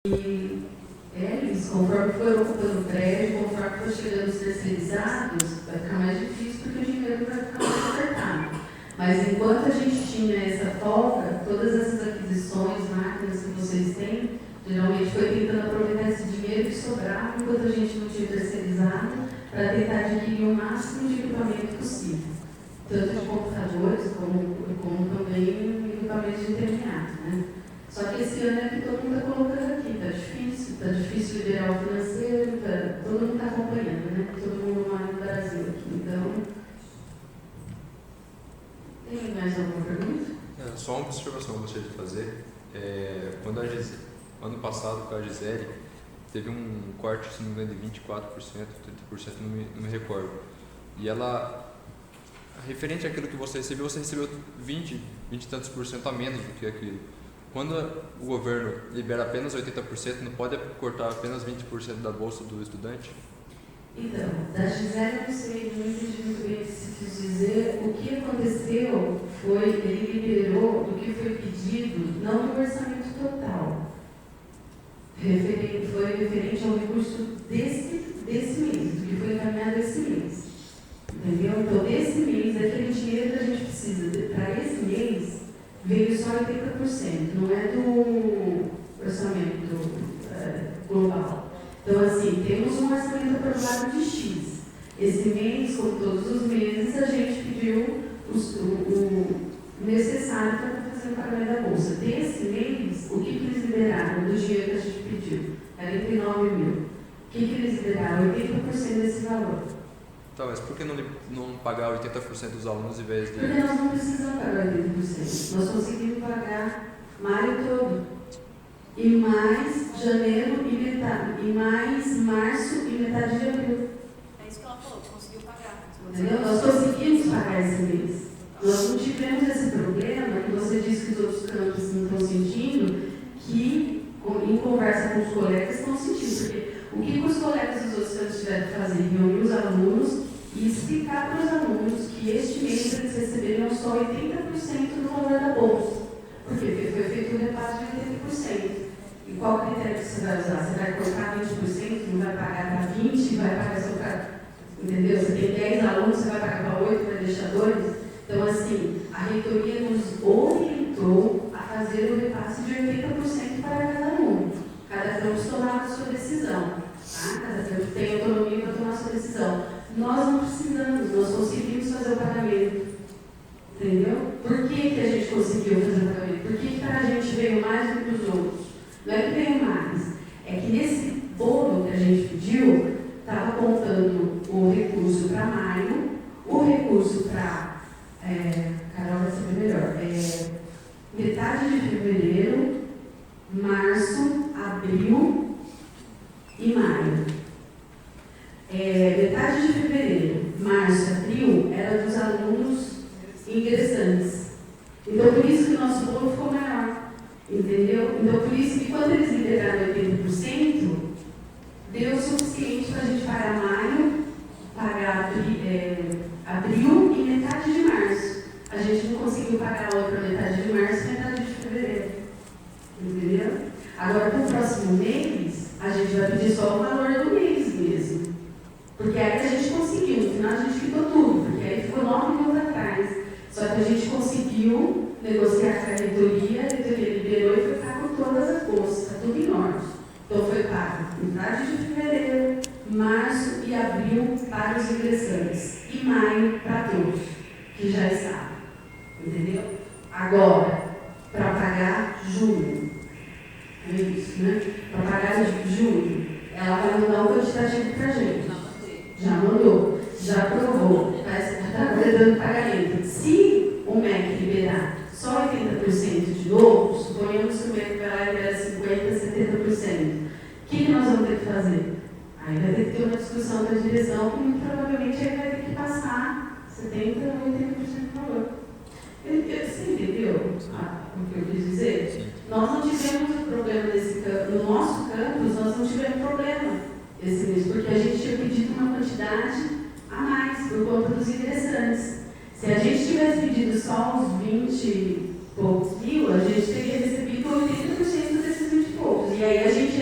Eles, conforme for ocupando o prédio, conforme for chegando os terceirizados, vai ficar mais difícil porque o dinheiro vai ficar mais apertado. Mas enquanto a gente tinha essa folga, todas essas aquisições, máquinas que vocês têm, geralmente foi tentando aproveitar esse dinheiro que sobrava enquanto a gente não tinha terceirizado, para tentar adquirir o máximo de equipamento possível. Tanto de computadores como também equipamentos de internet, né? Só que esse ano é que todo mundo está colocando aqui, está difícil liberar o financeiro, todo mundo está acompanhando, né? Todo mundo mora no Brasil aqui, então... Tem mais alguma pergunta? Só uma observação que eu gostaria de fazer. Quando ano passado, com a Gisele, teve um corte, se não me engano, de 24%, 30%, não me recordo. E ela, referente àquilo que você recebeu 20 e tantos por cento a menos do que aquilo. Quando o governo libera apenas 80%, não pode cortar apenas 20% da bolsa do estudante? Então, da Gisele eu não sei, não entendi muito bem o que se quis dizer. O que aconteceu foi, ele liberou o que foi pedido, não no orçamento total. Foi referente ao recurso desse mês, do que foi encaminhado esse mês. Entendeu? Então, esse mês, aquele dinheiro que a gente precisa, para esse mês, veio só 80%, não é do orçamento global. Então, assim, temos um orçamento aprovado de X. Esse mês, como todos os meses, a gente pediu o necessário para fazer o pagamento da bolsa. Desse mês, o que eles liberaram do dinheiro que a gente pediu? 49 mil. O que eles liberaram? 80% desse valor. Tá, mas por que não pagar 80% dos alunos em vez de... Porque nós não precisamos pagar 80%. Nós conseguimos pagar maio todo. E mais janeiro e metade. E mais março e metade de abril. É isso que ela falou, conseguiu pagar. Entendeu? Nós conseguimos pagar esse mês. Nós não tivemos esse problema que você disse que os outros campos não estão sentindo, que em conversa com os colegas estão sentindo. Porque o que os colegas dos outros campos tiveram que fazer? Reunir os alunos e explicar para os alunos que este mês eles receberam só 80% do valor da bolsa. Por quê? Porque foi feito um repasse de 80%. E qual critério que você vai usar? Você vai colocar 20%, não vai pagar para 20%, vai pagar só para... Entendeu? Você tem 10 alunos, você vai pagar para 8, vai deixar 2. Então, assim, a reitoria nos orientou a fazer o repasse de 80% para cada aluno. Cada campus tomava a sua decisão. Tá? Cada campus tem autonomia para tomar a sua decisão. Nós não precisamos, nós conseguimos fazer o pagamento. Entendeu? Por que a gente conseguiu fazer o pagamento? Por que para a gente veio mais do que os outros? Não é que veio mais, é que nesse bolo que a gente pediu, estava apontando o recurso para maio, o recurso para, Carol vai saber melhor, metade de fevereiro, março, abril e maio. Metade de fevereiro, março e abril era dos alunos ingressantes. Então, por isso que o nosso bolo ficou maior. Entendeu? Então, por isso que quando eles liberaram 80%, deu o suficiente para a gente pagar maio, pagar abril e metade de março. A gente não conseguiu pagar a outra metade de março e metade de fevereiro. Entendeu? Agora, para o próximo mês, a gente vai pedir só o valor do mês mesmo. Porque aí a gente conseguiu, no final a gente ficou tudo, porque aí ficou 9 meses atrás. Só que a gente conseguiu negociar com a reitoria liberou e foi pago todas as bolsas, está tudo em ordem. Então foi pago metade de fevereiro, março e abril para os ingressantes e maio para todos, que já estavam. Entendeu? Agora, para pagar junho, é isso, né? Para pagar junho, ela vai mandar um quantitativo para a gente. Já mandou, já aprovou, está aguardando pagamento. Se o MEC liberar só 80% de novo, suponhamos que o MEC vai lá e libera 50%, 70%. O que nós vamos ter que fazer? Aí vai ter que ter uma discussão com a direção, que muito provavelmente aí vai ter que passar 70% ou 80% do valor. Você entendeu o que eu quis dizer? Sim. Nós não tivemos problema nesse campo. No nosso campus, nós não tivemos problema esse mês, porque a gente tinha pedido uma quantidade a mais por conta dos ingressantes. Se a gente tivesse pedido só uns 20 e poucos mil, a gente teria recebido 80% desses 20 e poucos. E aí a gente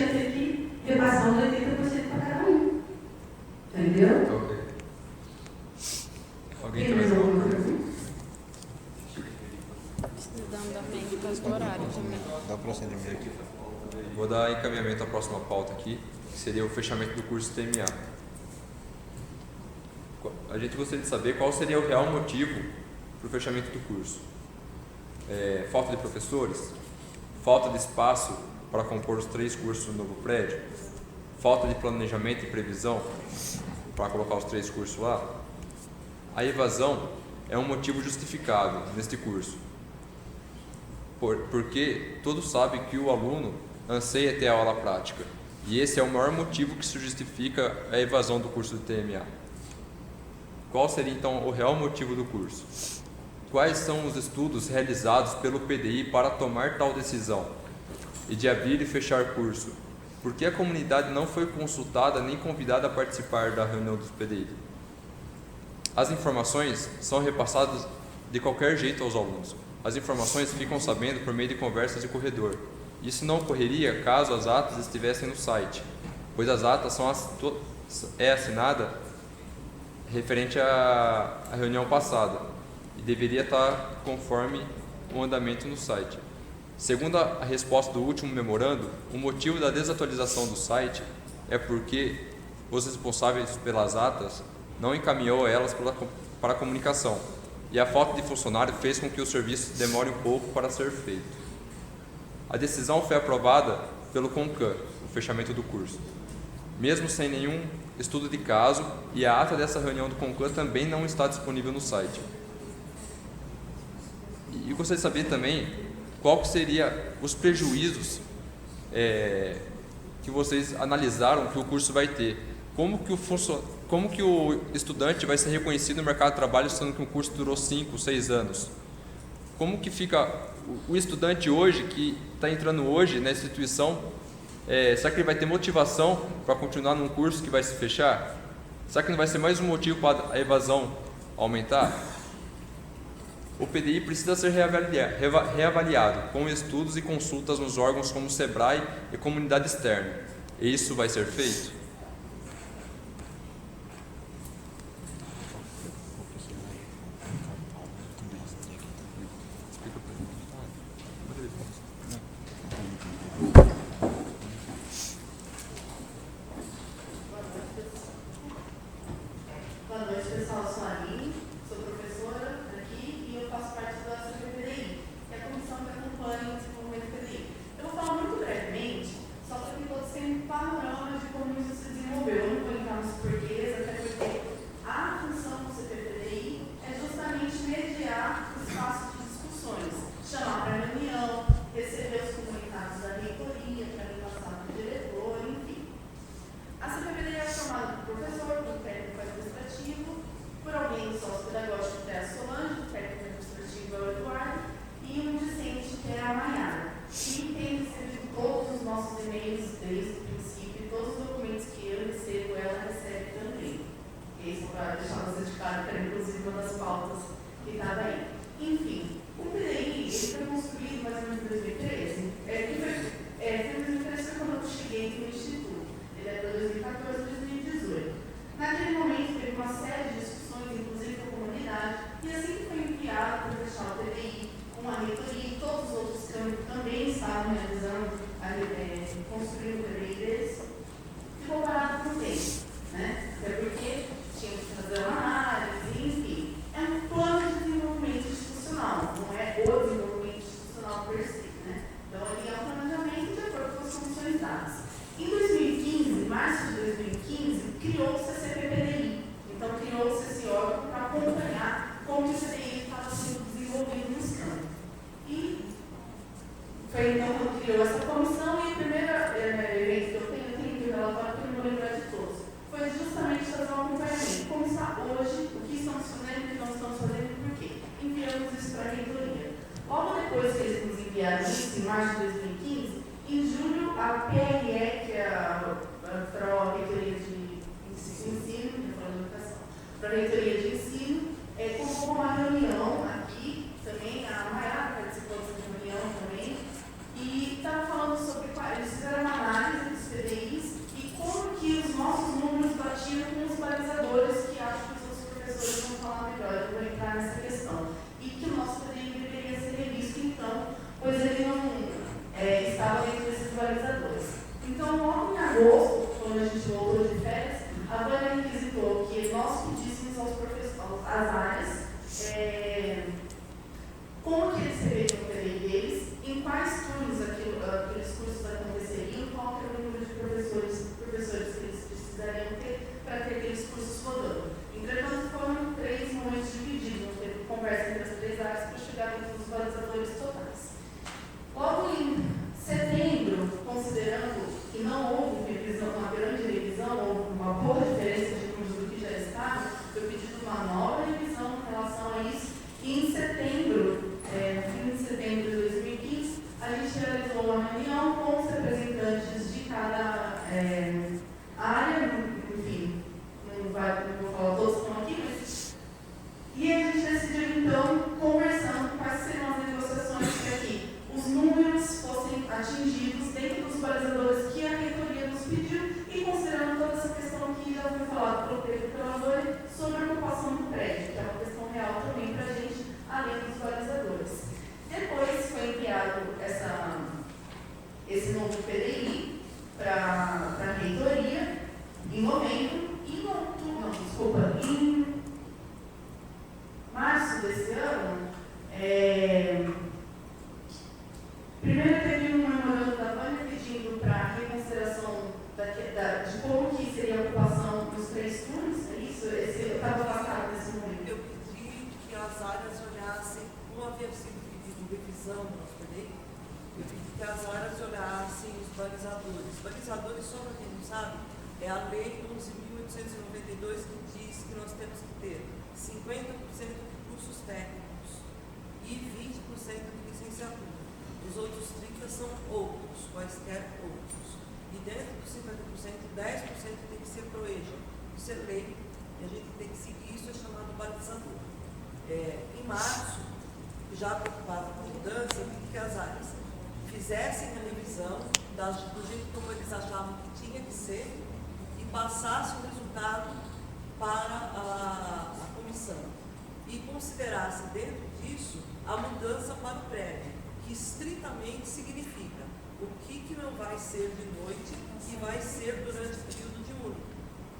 Vou dar encaminhamento à próxima pauta aqui, que seria o fechamento do curso TMA. A gente gostaria de saber qual seria o real motivo para o fechamento do curso. Falta de professores? Falta de espaço para compor os 3 cursos no novo prédio? Falta de planejamento e previsão para colocar os 3 cursos lá? A evasão é um motivo justificável neste curso, porque todos sabem que o aluno anseia ter a aula prática, e esse é o maior motivo que se justifica a evasão do curso do TMA. Qual seria então o real motivo do curso? Quais são os estudos realizados pelo PDI para tomar tal decisão e de abrir e fechar curso? Por que a comunidade não foi consultada nem convidada a participar da reunião dos PDI? As informações são repassadas de qualquer jeito aos alunos. As informações ficam sabendo por meio de conversas de corredor. Isso não ocorreria caso as atas estivessem no site, pois as atas é assinada referente à reunião passada e deveria estar conforme o andamento no site. Segundo a resposta do último memorando, o motivo da desatualização do site é porque os responsáveis pelas atas não encaminhou elas para a comunicação, e a falta de funcionário fez com que o serviço demore um pouco para ser feito. A decisão foi aprovada pelo CONCAN, o fechamento do curso, mesmo sem nenhum estudo de caso, e a ata dessa reunião do CONCAN também não está disponível no site. E eu gostaria de saber também qual que seria os prejuízos que vocês analisaram que o curso vai ter. Como que o estudante vai ser reconhecido no mercado de trabalho, sendo que o curso durou 5, 6 anos? Como que fica o estudante hoje, que está entrando hoje na instituição, será que ele vai ter motivação para continuar num curso que vai se fechar? Será que não vai ser mais um motivo para a evasão aumentar? O PDI precisa ser reavaliado com estudos e consultas nos órgãos como o SEBRAE e comunidade externa. E isso vai ser feito? Boa noite, pessoal. Eu sou a Aline, sou professora aqui e eu faço parte da CPPDI, que é a comissão que acompanha o desenvolvimento do PDI. Eu vou falar muito brevemente, só para que todos tenham um panorama de como isso se desenvolveu. Eu não vou entrar nos porquês, até porque a função do CPPDI é justamente mediar o espaço de discussões, chamar para reunião, receber os comunicados da reitoria, para mim passar para o diretor, enfim. A CPPDI é formada por professor, por técnico administrativo, por alguém do sócio pedagógico, que é a Solange, o técnico administrativo é o Eduardo, e um discente, que é a Maiara. E tem recebido todos os nossos e-mails desde o princípio, todos os documentos que eu recebo, ela recebe também. Isso para deixar você de cara, que era inclusive uma das pautas que estava aí. Enfim, o PDI ele foi construído mais ou menos em 2013. Em 2013 foi quando eu cheguei aqui no Instituto. Ele é para 2014 e 2018. Naquele momento teve uma série de discussões, inclusive com a comunidade, e assim que foi enviado para deixar o PDI com a reitoria e todos os outros câmbios também estavam realizando, construindo o PDI deles, ficou parado por tempo, né? Até porque tinha que fazer uma análise, enfim. É um plano de desenvolvimento institucional, não é o desenvolvimento institucional per se, né? Então, ali é um planejamento de acordo com as condições dadas. Em 2015, em março de 2015, criou-se a CPPDI. Então, criou-se esse órgão para acompanhar como o CPDI estava sendo desenvolvido nos campos. E foi então quando criou essa comissão, e o primeiro evento que eu tenho que relatório, que eu não vou lembrar de todos, foi justamente fazer um acompanhamento. Como está hoje, o que estamos fazendo, o que não estamos fazendo e por quê. Enviamos isso para a reitoria. Logo depois que eles nos enviaram isso, em março de 2015, em julho, a PRE, que é a Pró-Reitoria de Ensino, Pró-Reitoria de Ensino, convocou uma reunião aqui também, a Maiara participou dessa reunião também, e estava falando sobre, eles fizeram uma análise dos PDIs e como que os nossos números batiam com os balizadores, que acho que os outros professores vão falar melhor, eu vou entrar nessa questão, e que o nosso PDI deveria ser revisto então, pois ele não estava dentro desses balizadores. agosto, quando a gente voltou de férias, a Vânia requisitou que nós pedíssemos aos professores, às áreas, como que eles receberiam o PDI deles, em quais turnos aqueles cursos aconteceriam, qual que era o número de professores que eles precisariam ter para ter aqueles cursos rodando. Entretanto, foram 3 momentos divididos, não teve conversa entre as 3 áreas para chegar entre os visualizadores totais. Logo em setembro, considerando que não houve uma grande revisão, houve uma boa diferença de números do que já estava, foi pedido uma nova revisão em relação a isso, e em setembro, fim de setembro de 2015, a gente realizou uma reunião com os representantes de cada área, enfim, não vou falar todos que estão aqui, mas... E a gente decidiu, então, conversando quais seriam as negociações para que os números fossem atingidos dentro dos balizadores que a reitoria nos pediu e considerando toda essa questão que já foi falada pelo Pedro e pela Dori sobre a ocupação do prédio, que é uma questão real também para a gente, além dos balizadores. Depois foi enviado esse novo PDI para a reitoria em novembro e em março desse ano, primeiro teve um memorando da Vânia pedindo para a reconsideração de como que seria a ocupação dos 3 turnos, é isso? Eu estava afastado nesse momento. Eu pedi que as áreas olhassem, como havia sido pedido revisão no nosso PDI, eu pedi que as áreas olhassem os balizadores. Balizadores, só para quem não sabe, é a Lei 11.892 que diz que nós temos que ter 50% de cursos técnicos e 20% de licenciatura. Os outros 30% são outros, quaisquer outros. E dentro dos 50%, 10% tem que ser ProEja. Isso é lei, e a gente tem que seguir, isso é chamado balizador. Em março, já preocupado com a mudança, eu pedi que as áreas fizessem a revisão do jeito como eles achavam que tinha que ser e passassem o resultado para a comissão. E considerasse dentro disso a mudança para o prédio, que estritamente significa o que não vai ser de noite e vai ser durante o período diurno.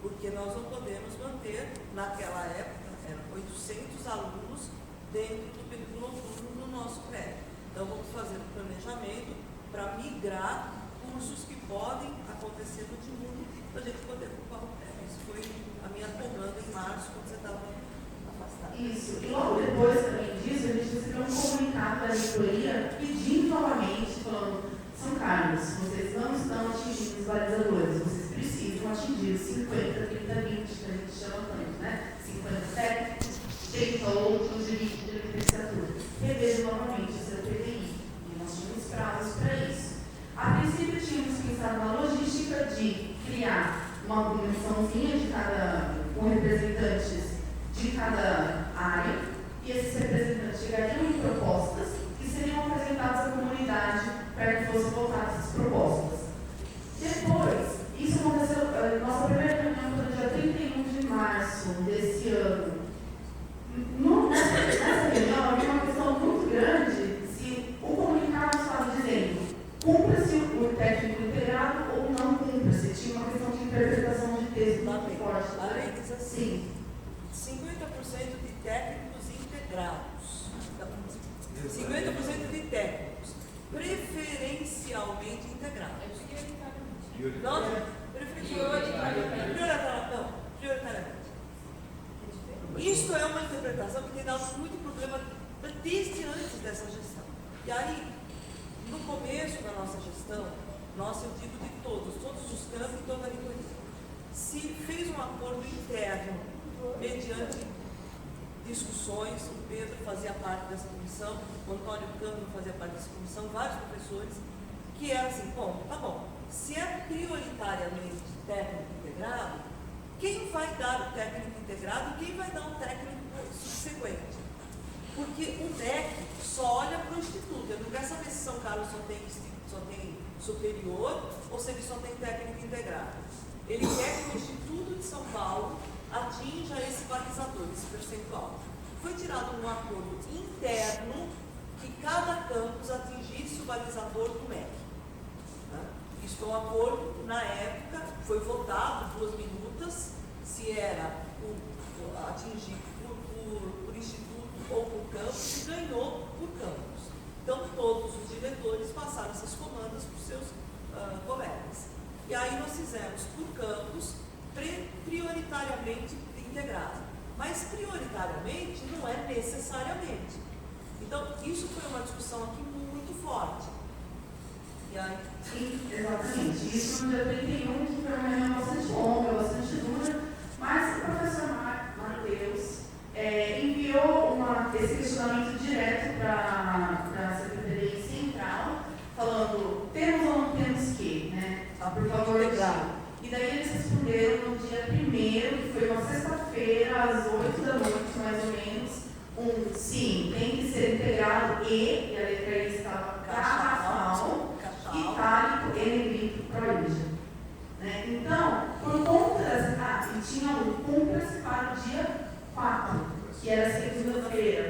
Porque nós não podemos manter, naquela época, eram 800 alunos dentro do período noturno no nosso prédio. Então vamos fazer um planejamento para migrar cursos que podem acontecer no diurno para a gente poder ocupar o prédio. Isso foi a minha comanda em março, quando você estava afastado. Isso, e logo depois também disso, a gente recebeu um comunicado da reitoria pedindo novamente, falando: São Carlos, vocês não estão atingindo os balizadores, vocês precisam atingir os 50, 30, 20, que a gente chama tanto, né? 50 técnicos, 30 outros de licenciatura. Reveja novamente o seu PDI, e nós tínhamos prazos para isso. A princípio, tínhamos pensado na logística de criar uma comissãozinha com representantes de cada área, e esses representantes chegariam em propostas que seriam apresentadas à comunidade para que fossem votadas essas propostas. Depois, isso aconteceu, nossa primeira reunião foi no dia 31 de março desse ano. Nessa reunião havia uma questão muito grande se o comunicado estava dizendo cumpra-se o técnico integrado ou não cumpra-se. Tinha uma questão de interpretação de texto muito forte. A lei diz assim: 50% de técnicos integrados. 50% de técnicos, preferencialmente integrados. Não, prioritariamente. Isso é uma interpretação que tem dado muito problema desde antes dessa gestão. E aí, no começo da nossa gestão, eu digo de todos os campos e toda a reitoria, se fez um acordo interno, mediante discussões, o Pedro fazia parte dessa comissão, o Antônio Câmara fazia parte dessa comissão, vários professores, que era assim: bom, tá bom, se é prioritariamente técnico integrado, quem vai dar o técnico integrado e quem vai dar o técnico subsequente? Porque o MEC só olha para o instituto, ele não quer saber se São Carlos só tem superior ou se ele só tem técnico integrado. Ele quer que o Instituto de São Paulo atinja esse balizador, esse percentual. Foi tirado um acordo interno que cada campus atingisse o balizador do MEC. Né? Estou a acordo, na época, foi votado 2 minutas, se era atingir por instituto ou por campus, e ganhou por campus. Então, todos os diretores passaram essas comandas para os seus colegas. E aí nós fizemos por campus, prioritariamente integrado. Mas prioritariamente não é necessariamente. Então, isso foi uma discussão aqui muito forte. E aí... Sim, exatamente. Isso no dia 31, que foi uma reunião bastante longa, bastante dura, mas o professor Matheus enviou esse questionamento direto para a Secretaria Central, falando, temos ou não temos que, né? Por favor, já. E daí eles responderam no dia 1º, que foi uma sexta-feira, às 8 da noite, mais ou menos, sim, tem que ser integrado e a letra I estava garrafal, itálico e negrito para a Índia. Né? Então, por conta dessa... e tinha um cumpra-se para o dia 4, que era segunda-feira.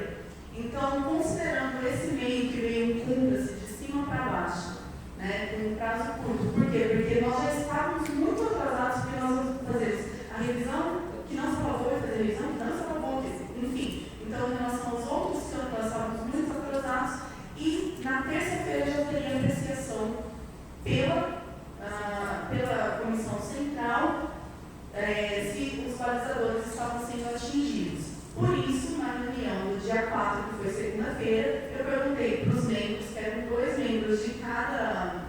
Então, considerando esse meio que veio um cumpra-se de cima para baixo, né, com um prazo curto. Por quê? Porque nós já estávamos muito atrasados, porque nós fazemos a revisão, que não se aprovou, fazer a revisão, que não se aprovou, enfim. Então, em relação aos outros que nós estávamos muito atrasados, e na terça-feira já teria apreciação pela Comissão Central se os balizadores estavam sendo atingidos. Por isso, na reunião do dia 4, que foi segunda-feira, eu perguntei para os membros, que eram 2 membros de cada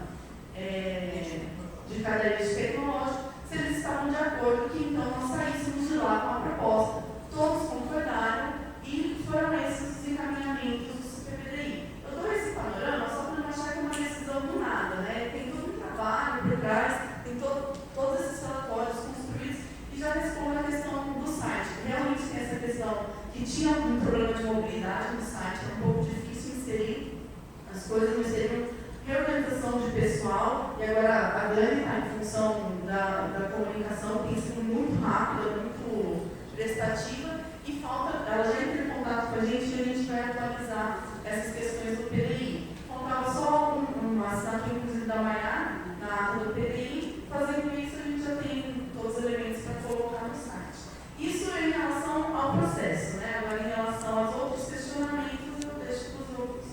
eixo tecnológico, se eles estavam de acordo que então nós saíssemos de lá com a proposta. Todos concordaram e foram esses os encaminhamentos do CPPDI. Eu dou esse panorama só para não achar que é uma decisão do nada, né? Tem todo um trabalho por trás, tem todos esses relatórios construídos e já responde a questão do site. Realmente tem essa questão que tinha um problema de mobilidade no site, é um pouco difícil inserir as coisas, mas teve uma reorganização de pessoal e agora a Dani está em função da comunicação, tem sido muito rápida, muito prestativa e falta, ela já entra em contato com a gente e a gente vai atualizar essas questões do PDI. Faltava só uma assinatura, inclusive, da Maiara, na ata do PDI. Fazendo isso, a gente já tem todos os elementos para colocar no site. Isso em relação ao processo, né? Agora, em relação aos outros questionamentos, eu deixo para os outros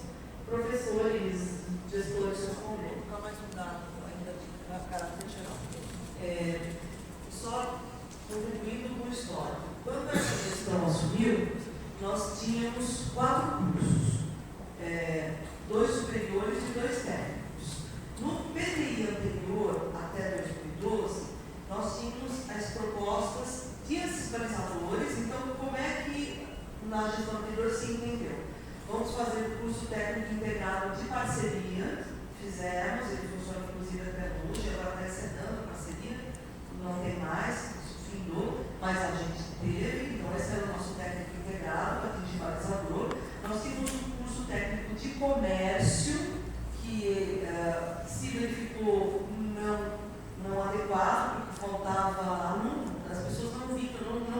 professores, gestores responder. Vou colocar mais um dado ainda de caráter geral. Só contribuindo com o histórico. Quando essa gestão assumiu, nós tínhamos 4 cursos, 2 superiores e 2 técnicos. No PDI anterior, até 2012, nós tínhamos as propostas de balizadores. Então, como é que na gestão anterior se entendeu? Vamos fazer o curso técnico integrado de parceria, fizemos, ele funciona inclusive até hoje, agora está excedendo a parceria, não tem mais, isso findou, mas a gente teve, então esse era o nosso técnico integrado, atingir balizador. Nós tínhamos um curso técnico de comércio, que se verificou não adequado, porque faltava aluno, as pessoas não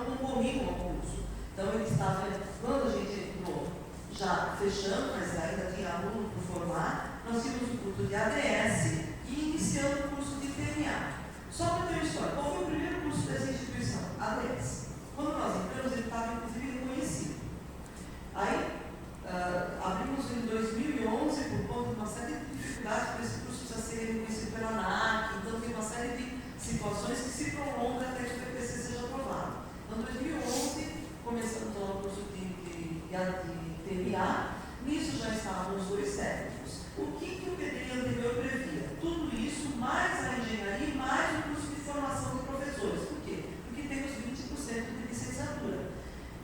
concorriam ao curso. Então ele estava, quando a gente entrou, já fechando, mas ainda tinha aluno por formar, nós tínhamos o curso de ADS e iniciando o curso de TMA. Só para ter uma história, qual foi o primeiro curso dessa instituição? ADS. Quando nós entramos, ele estava inclusive reconhecido. Aí, abrimos em 2011 por conta de uma série de dificuldades, porque esse curso precisa ser reconhecido pela ANAC, então tem uma série de situações que se prolongam até que o PPC seja aprovado. Então, em 2011, começamos o curso de TMA, nisso já estavam os 2 técnicos. O que o PDI anterior previa? Tudo isso, mais a engenharia e mais o curso de formação de professores. Por quê? Porque temos 20% de licenciatura.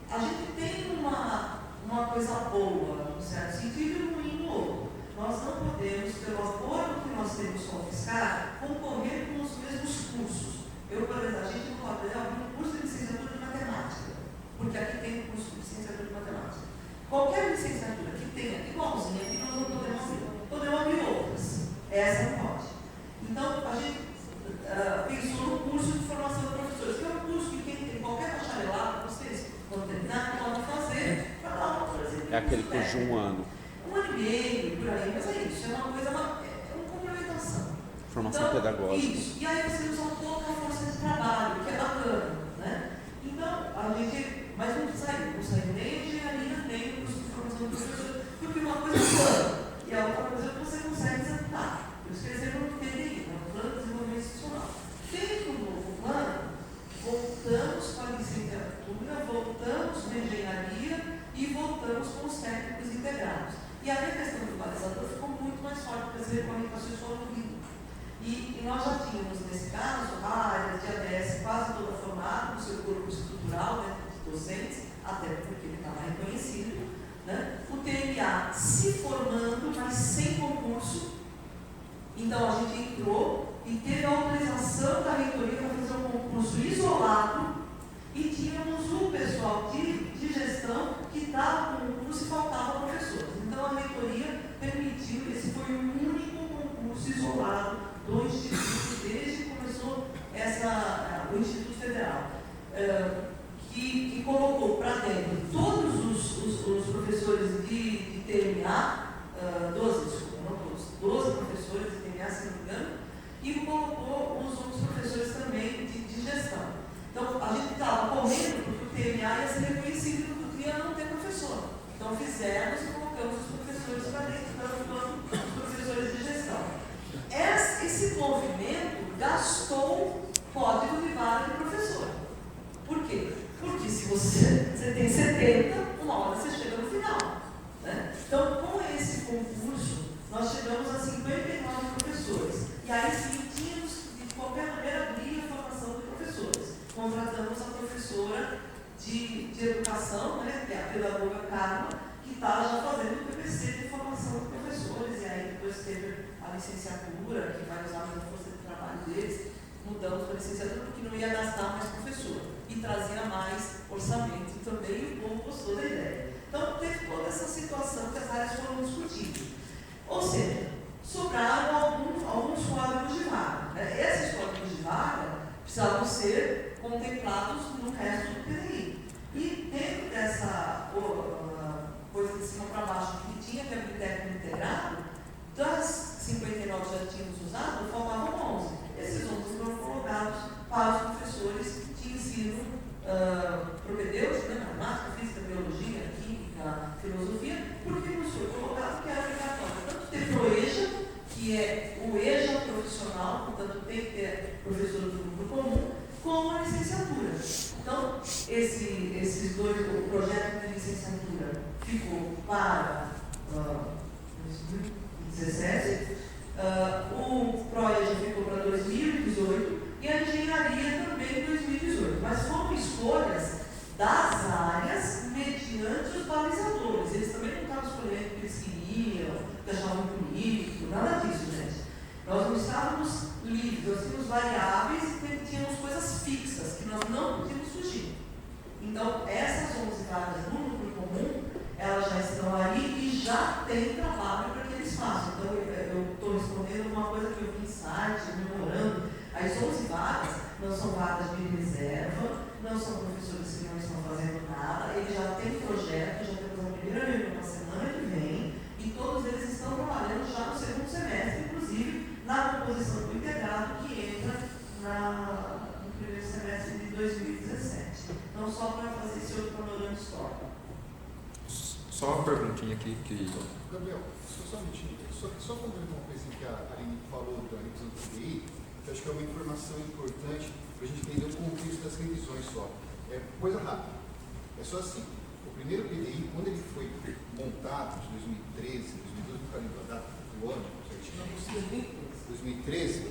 A gente tem uma coisa boa, no certo sentido, e ruim no outro. Nós não podemos, pelo acordo que nós temos com o FSCar, concorrer com os mesmos cursos. Por exemplo, a gente não pode abrir um curso de licenciatura de matemática, porque aqui tem um curso de licenciatura de matemática. Qualquer licenciatura que tenha igualzinha, aqui nós não podemos abrir. Podemos abrir outras. Essa não pode. Então, a gente pensou no curso de formação de professores, que é um curso que quem tem qualquer bacharelado, vocês vão terminar, podem fazer para dar aula, por exemplo. É aquele curso de 1 ano. 1 ano e meio, por aí, mas é isso, é uma coisa, é uma complementação. formação pedagógica. Isso. E aí você usa um pouco a força de trabalho, que é bacana, né? Então, a gente, mas não saiu nem a engenharia, nem o curso de formação do professor, porque uma coisa é o plano, e a outra coisa é que você consegue executar. Por isso que eles exemplo no PDI, no Plano de Desenvolvimento Institucional. Feito um novo plano, voltamos com a licenciatura, voltamos com a engenharia e voltamos com os técnicos integrados. E aí a questão do balizador ficou muito mais forte, porque as regulamentações foram vindo. E nós já tínhamos, nesse caso, áreas de ADS quase toda formada no seu corpo estrutural, né, de docentes, até porque ele estava reconhecido, né? O TMA se formando, mas sem concurso. Então a gente entrou e teve a autorização da reitoria para fazer um concurso isolado e tínhamos o pessoal de gestão que estava com o concurso e faltava professores. Então a reitoria permitiu, esse foi o único concurso isolado do Instituto desde que começou o Instituto Federal, que colocou para dentro todos os professores de TMA, 12 professores de TMA, se não me engano, e colocou os outros professores também de gestão. Então, a gente estava correndo porque o TMA ia ser reconhecido no dia não ter professor. Então, fizemos e colocamos os professores para dentro, então, os professores de gestão. Esse movimento gastou código de vaga de professor. Por quê? Porque se você tem 70, uma hora você chega no final. Né? Então, com esse concurso, nós chegamos a 59 professores. E aí sim, tínhamos, de qualquer maneira, abrir a formação de professores. Contratamos a professora de educação, né, que é a pedagoga Carla, que está já fazendo o PPC de formação de professores. E aí depois teve a licenciatura, que vai usar a mesma força de trabalho deles. Mudamos para a licenciatura porque não ia gastar mais professor e trazia mais orçamento também, e o povo gostou da ideia. Então, teve toda essa situação que as áreas foram discutidas. Ou seja, sobraram alguns códigos de vaga. Esses códigos de vaga precisavam ser contemplados no resto do PDI. E dentro dessa coisa de cima para baixo que tinha que abrir técnico integrado, das 59 que já tínhamos usado, faltavam 11. Esses 11 foram colocados para os professores de ensino propedêutico, né, matemática, física, biologia, química, filosofia, porque nos foi colocado que era obrigatório tanto ter ProEja, que é o EJA profissional, portanto tem que ter professor do grupo comum, como a licenciatura. Então, esses dois, o projeto de licenciatura ficou para 2017, o ProEja ficou para 2018 e a engenharia também em 2018. Mas foram escolhas das áreas mediante os balizadores. Eles também não estavam escolhendo o que eles queriam, que achavam bonito, nada disso, gente. Nós não estávamos livres, nós tínhamos variáveis e tínhamos coisas fixas que nós não podíamos fugir. Então, essas 11 vagas no núcleo comum, elas já estão aí e já tem trabalho para que eles façam. Então, eu estou respondendo uma coisa que eu vi em site, memorando. As 11 vagas não são vagas de reserva, não são professores que não estão fazendo nada, eles já têm projeto, já temos a primeira reunião na semana que vem, e todos eles estão trabalhando já no segundo semestre, inclusive na composição do integrado que entra no primeiro semestre de 2017. Então, só para fazer esse outro panorama histórico. Só uma perguntinha aqui que... Gabriel, só um minutinho. Só complementar uma coisa que a Aline falou da revisão do PDI, que acho que é uma informação importante para a gente entender o contexto das revisões só. É coisa rápida. É só assim. O primeiro PDI, quando ele foi montado, em 2013, 2012, não lembro a data do ano, 2013,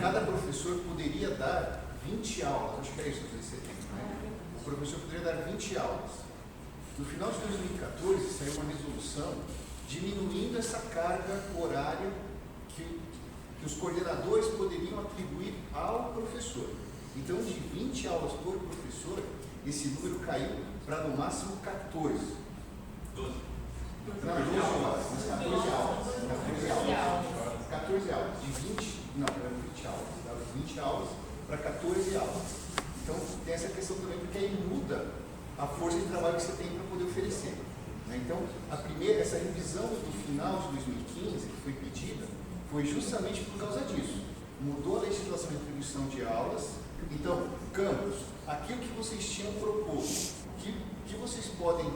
cada professor poderia dar 20 aulas, acho que é isso, 2070, né? O professor poderia dar 20 aulas. No final de 2014, saiu uma resolução diminuindo essa carga horária que os coordenadores poderiam atribuir ao professor. Então, de 20 aulas por professor, esse número caiu para no máximo 14. 12. Não, 12 aulas, mas 14 aulas. 14 aulas. De 20, não, eram 20 aulas. Dava 20 aulas para 14 aulas. Então, tem essa questão também, porque aí muda a força de trabalho que você tem para poder oferecer. Então, essa revisão do final de 2015, que foi pedida, foi justamente por causa disso. Mudou a legislação de atribuição de aulas. Então, campus, aquilo que vocês tinham proposto, que vocês podem,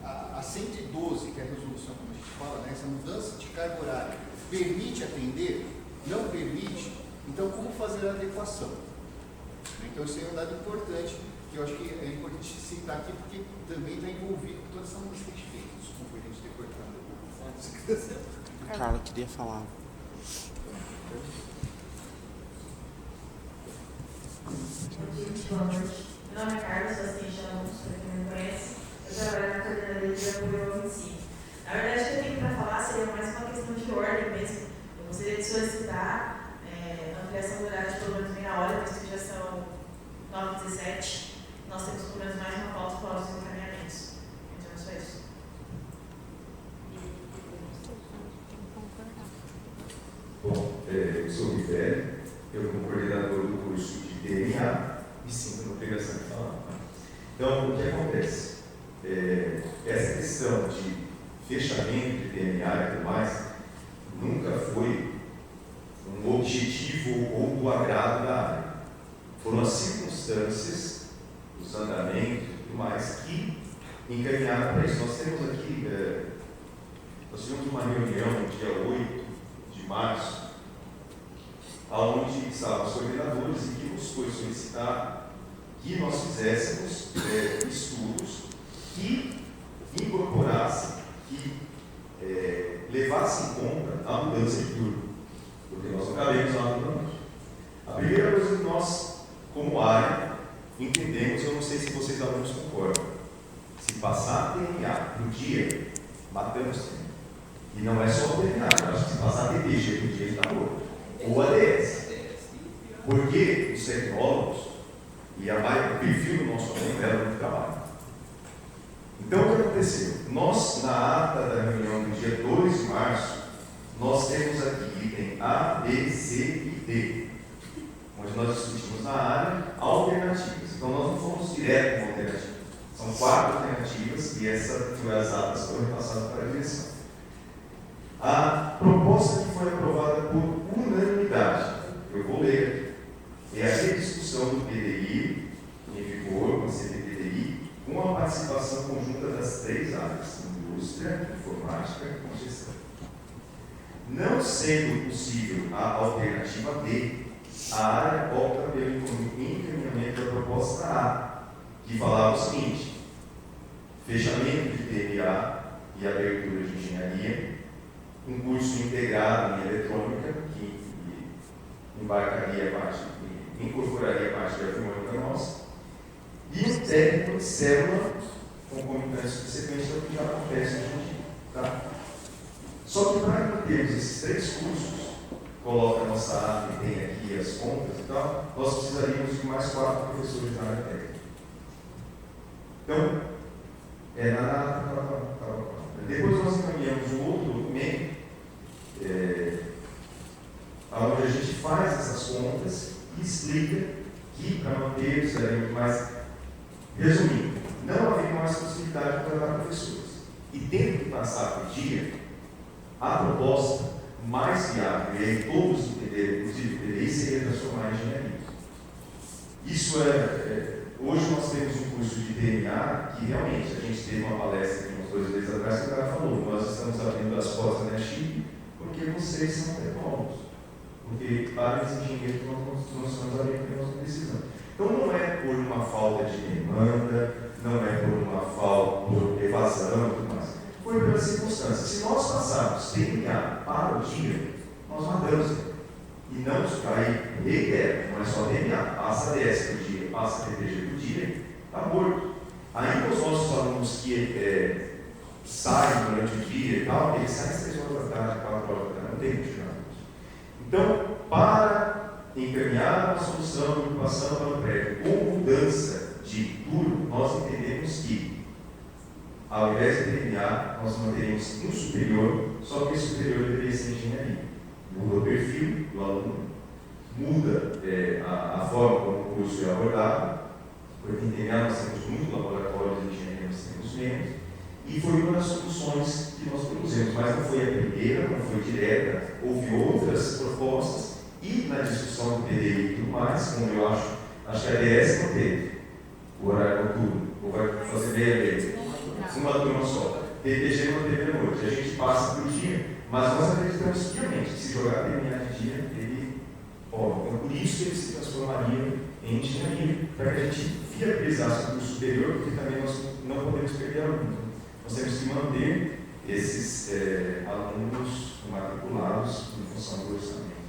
a 112, que é a resolução, como a gente fala, né, essa mudança de carga horária, permite atender? Não permite? Então, como fazer a adequação? Então, isso é um dado importante, que eu acho que é importante citar aqui, porque também está envolvido com toda essa mudança que a gente fez. Desculpa a gente ter cortado. A Carla queria falar. Gente, boa noite. Meu nome é Carla, sou assistente de alunos, para quem não me conhece. Eu trabalho na coordenadoria de apoio ao ensino. Na verdade, o que eu tenho para falar seria mais uma questão de ordem mesmo. Eu gostaria de solicitar a ampliação do horário de pelo menos meia hora, visto que já são 9h17. Nós temos pelo menos mais uma pauta para os encaminhamentos. Então, é só isso. Bom, eu sou o Rivelli, eu como coordenador do curso de DNA me sinto na obrigação de falar. Então, o que acontece? Essa questão de fechamento de DNA e tudo mais nunca foi um objetivo ou do agrado da área. Foram as circunstâncias, os andamentos e tudo mais que encaminharam para isso. Nós temos aqui, nós tivemos uma reunião no dia 8 de março, onde estavam os coordenadores e que nos foi solicitar que nós fizéssemos estudos que incorporassem, que levassem em conta a mudança de turno, porque nós não cabemos lá no noite. A primeira coisa que nós, como área, entendemos, eu não sei se vocês alunos concordam, se passar DNA no dia, matamos tempo. E não é só o DNA, eu acho que se passar TPG no dia, ele está morto. Ou ADS. Porque os tecnólogos e o perfil do nosso aluno era muito trabalho. Então, o que aconteceu? Nós, na ata da reunião do dia 2 de março, nós temos aqui item A, B, C e D, onde nós discutimos na área alternativas. Então, nós não fomos direto com alternativas. São 4 alternativas e essas foram as atas que foram repassadas para a direção. A proposta que foi aprovada por unanimidade, eu vou ler, é a rediscussão do PDI, em vigor, com a CPPDI, com a participação conjunta das 3 áreas, indústria, informática e gestão. Não sendo possível a alternativa B, a área opta pelo encaminhamento da proposta A, que falava o seguinte: fechamento de DNA e abertura de engenharia, um curso integrado em eletrônica, que embarcaria a parte, incorporaria a parte da harmônica nossa, e um técnico de célula concomitante subsequente ao que já acontece hoje em dia. Tá? Só que para mantermos esses 3 cursos, coloca a nossa ata e tem aqui as contas e tal, nós precisaríamos de mais 4 professores na área técnica. Então, depois nós encaminhamos um outro documento, onde a gente faz essas contas e explica que, para manter, precisaríamos mais. Resumindo, não haveria mais possibilidade de contratar professores. E tendo que passar por dia, a proposta mais viável, e aí todos entenderam, inclusive o PDI, seria transformar em engenharia. Isso hoje nós temos um curso de DNA que realmente a gente teve uma palestra aqui uns 2 meses atrás que o cara falou: nós estamos abrindo as portas na Chile porque vocês são tecnólogos. Porque para os engenheiros nós estamos abrindo porque nós não precisamos. Então não é por uma falta de demanda, não é por uma falta, por evasão e tudo mais. Foi pela circunstância. Se nós passarmos DNA para o dia, nós matamos. E não, aí, reitero, não é só DNA, passa DS por dia, passa TPG por dia, está morto. Ainda os nossos alunos que saem durante o dia e tal, eles saem às 3 horas da tarde, 4 horas da tarde, não tem continuado. Então, para encaminhar uma solução de ocupação para o prédio com mudança de turno, nós entendemos que, ao invés de DNA, nós manteríamos um superior, só que esse superior deveria ser engenharia. Muda o perfil do aluno, muda a forma como o curso é abordado, porque em DNA nós temos muito laboratório de engenharia, nós temos menos, e foi uma das soluções que nós propusemos, mas não foi a primeira, não foi direta, houve outras propostas e na discussão do PDI e tudo mais, como eu acho que a ADS não teve o horário noturno, ou vai fazer meia-meia, uma turma só. PPG não teve à noite, a gente passa para o dia, mas nós acreditamos piamente que se jogar DNA de dia, ele, então por isso ele se transformaria em engenharia, para que a gente viabilizasse o curso superior, porque também nós não podemos perder alunos. Nós temos que manter esses alunos matriculados em função do orçamento.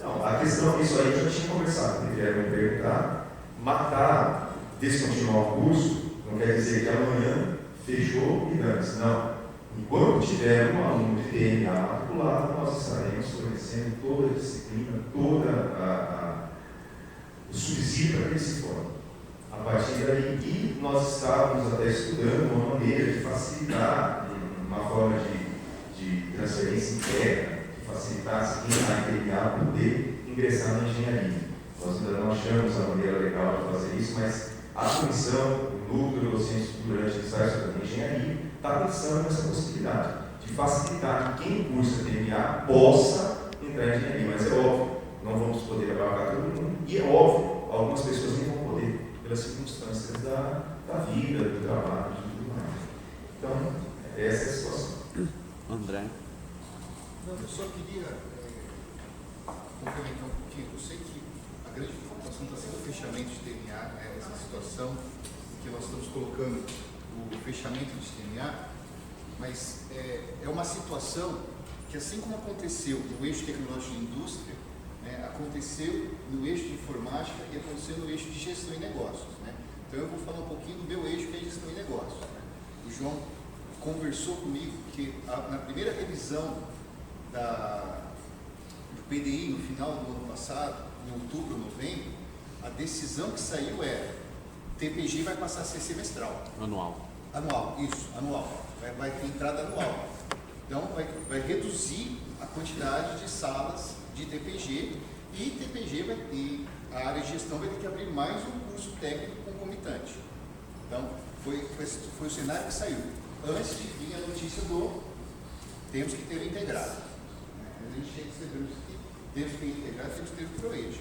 Não, a questão, isso aí eu já tinha conversado, que vieram me perguntar, matar, descontinuar o curso, não quer dizer que amanhã fechou e antes, não. Enquanto tiver um aluno de DNA matriculado, nós estaremos fornecendo toda a disciplina, todo o subsídio para que ele se forme. A partir daí, e nós estávamos até estudando uma maneira de facilitar uma forma de transferência interna, que facilitasse quem está em DNA poder ingressar na engenharia. Nós ainda não achamos a maneira legal de fazer isso, mas a comissão, o núcleo docente estruturante que está estudando engenharia, está pensando nessa possibilidade de facilitar que quem cursa DNA possa entrar em engenharia. Mas é óbvio, não vamos poder abarcar todo mundo, e é óbvio, algumas pessoas nem vão poder, pelas circunstâncias da vida, do trabalho e tudo mais. Então, essa é a situação. André? Não, eu só queria complementar um pouquinho. Eu sei que a grande preocupação está sendo o fechamento de DNA, essa situação em que nós estamos colocando o fechamento de DNA, mas é uma situação que, assim como aconteceu no eixo tecnológico de indústria, aconteceu no eixo de informática e aconteceu no eixo de gestão e negócios. Então eu vou falar um pouquinho do meu eixo, que é gestão e negócios. O João conversou comigo que na primeira revisão do PDI no final do ano passado, em outubro, novembro, a decisão que saiu era: TPG vai passar a ser semestral. Anual, isso, anual. Vai ter entrada anual. Então vai reduzir a quantidade de salas de TPG e a área de gestão vai ter que abrir mais um curso técnico concomitante. Então, foi o cenário que saiu. Antes de vir a notícia do temos que ter o integrado. A gente recebemos que temos que ter integrado, temos que ter o ProEja.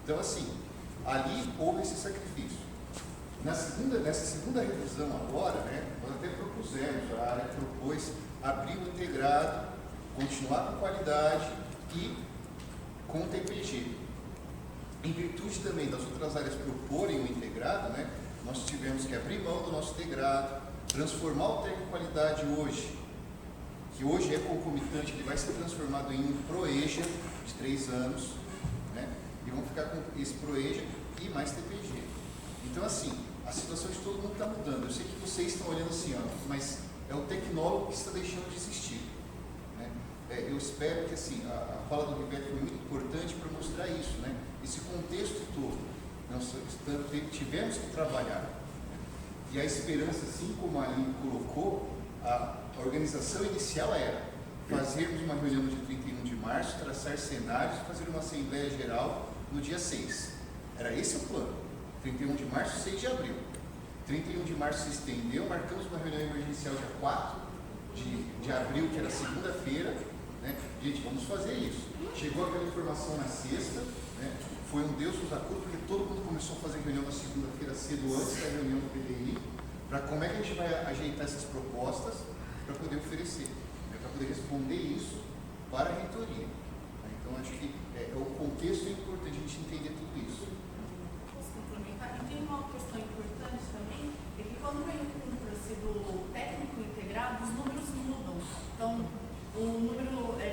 Então, assim, ali houve esse sacrifício. Nessa segunda revisão agora, nós até propusemos, a área propôs abrir o integrado, continuar com qualidade e com TPG. Em virtude também das outras áreas proporem o integrado, nós tivemos que abrir mão do nosso integrado, transformar o técnico de qualidade hoje, que hoje é concomitante, ele vai ser transformado em um ProEja de 3 anos, e vamos ficar com esse ProEja e mais TPG. Então, assim, a situação de todo mundo está mudando. Eu sei que vocês estão olhando assim, mas é o tecnólogo que está deixando de existir. Eu espero que assim, a fala do Roberto foi muito importante para mostrar isso, esse contexto todo. Nós tivemos que trabalhar. E a esperança, assim como a Aline colocou, a organização inicial era fazermos uma reunião no dia 31 de março, traçar cenários e fazer uma Assembleia Geral no dia 6. Era esse o plano. 31 de março, 6 de abril. 31 de março se estendeu, marcamos uma reunião emergencial dia 4 de abril, que era segunda-feira. Gente, vamos fazer isso. Chegou aquela informação na sexta, foi um Deus nos acordos, porque todo mundo começou a fazer reunião na segunda-feira cedo, antes da reunião do PDI, para como é que a gente vai ajeitar essas propostas para poder oferecer, para poder responder isso para a reitoria. Então, acho que o contexto é importante a gente entender tudo isso. Posso complementar? E tem uma questão importante também, é que quando vem o concurso do técnico integrado, os números mudam. Então, o número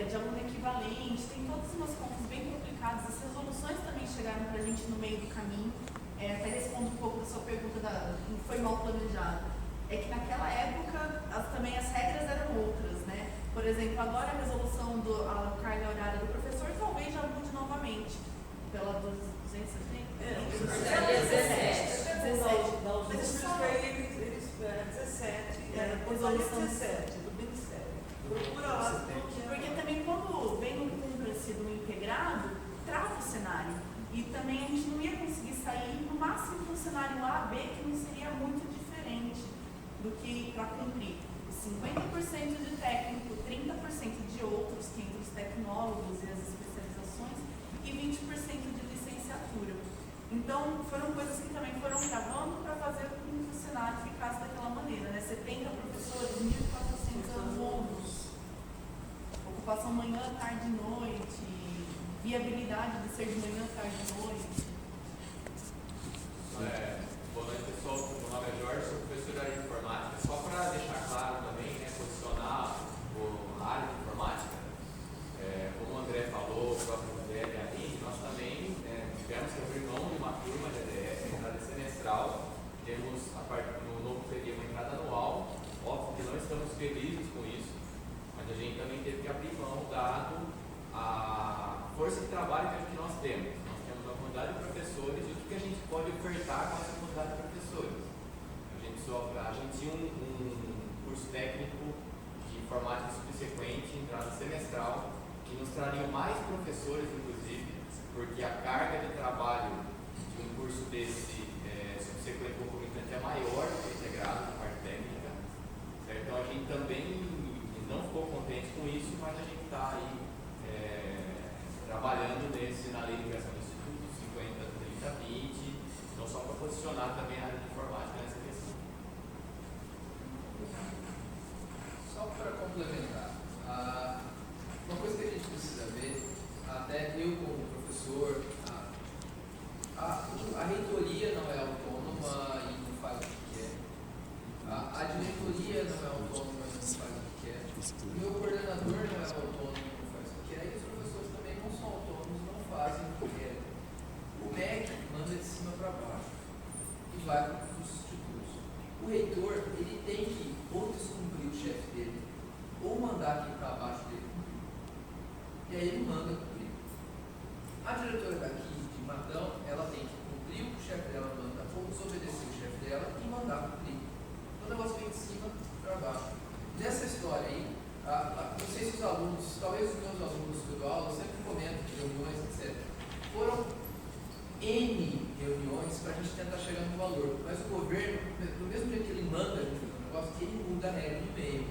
de aluno equivalente, tem todas umas contas bem complicadas, as resoluções também chegaram para a gente no meio do caminho, até respondo um pouco da sua pergunta, não foi mal planejado, é que naquela época também as regras eram outras, Por exemplo, agora a resolução a carga horária do professor talvez já mude novamente, pela 270? 17. Era resolução 17 do Ministério. Procura lá. Porque também quando vem um cúmplice do integrado, trava o cenário. E também a gente não ia conseguir sair no máximo do cenário A, B, que não seria muito diferente do que para cumprir 50% de técnico, 30% de outros, que entre os tecnólogos e as especializações, e 20% de licenciatura. Então, foram coisas que também foram gravando para fazer com que o cenário ficasse daquela maneira, né? 70 professores, 1.400 alunos, ocupação manhã, tarde e noite, viabilidade de ser de manhã, tarde e noite. Boa noite, pessoal. Meu nome é Jorge, sou professor de área de informática. Só para deixar claro também, né, posicionar a área de informática, como o André falou, o próprio André e a Aline, nós também tivemos que abrir mão de uma turma de ADS, entrada semestral. Temos, no novo período, uma entrada anual. Óbvio que não estamos felizes com isso, mas a gente também teve que abrir mão, dado a força de trabalho que nós temos. Nós temos uma quantidade de professores e o que a gente pode ofertar com essa quantidade de professores. A gente tinha um curso técnico de informática subsequente, entrada semestral, que nos trariam mais professores, inclusive, porque a carga de trabalho de um curso desse subsequente concomitante é maior do que integrado na parte técnica. Certo? Então a gente também não ficou contente com isso, mas a gente está aí trabalhando na lei de criação do Instituto 50, 30, 20, não só para posicionar também a área de informática nessa questão. Só para complementar, uma coisa que a gente precisa ver, até eu como professor, a reitoria não é autônoma e não faz o que quer, a diretoria não é autônoma e não faz o que quer, o meu coordenador não é autônomo e não faz o que quer, e os professores também não são autônomos, não fazem o que querem. O MEC manda de cima para baixo e vai para os substitutos. O reitor, ele tem que ou descumprir o chefe dele, ou mandar quem está abaixo dele cumprir. E aí ele manda cumprir. A diretora daqui, de Matão, ela tem que cumprir o que o chefe dela manda, ou desobedecer o chefe dela e mandar cumprir. Então o negócio vem de cima para baixo. Nessa história aí, não sei se os alunos, talvez os meus alunos que eu dou aula, eu sempre comento de reuniões, etc. Foram N reuniões para a gente tentar chegar no valor, mas o governo, do mesmo jeito que ele manda a gente fazer um negócio, ele muda a regra no meio.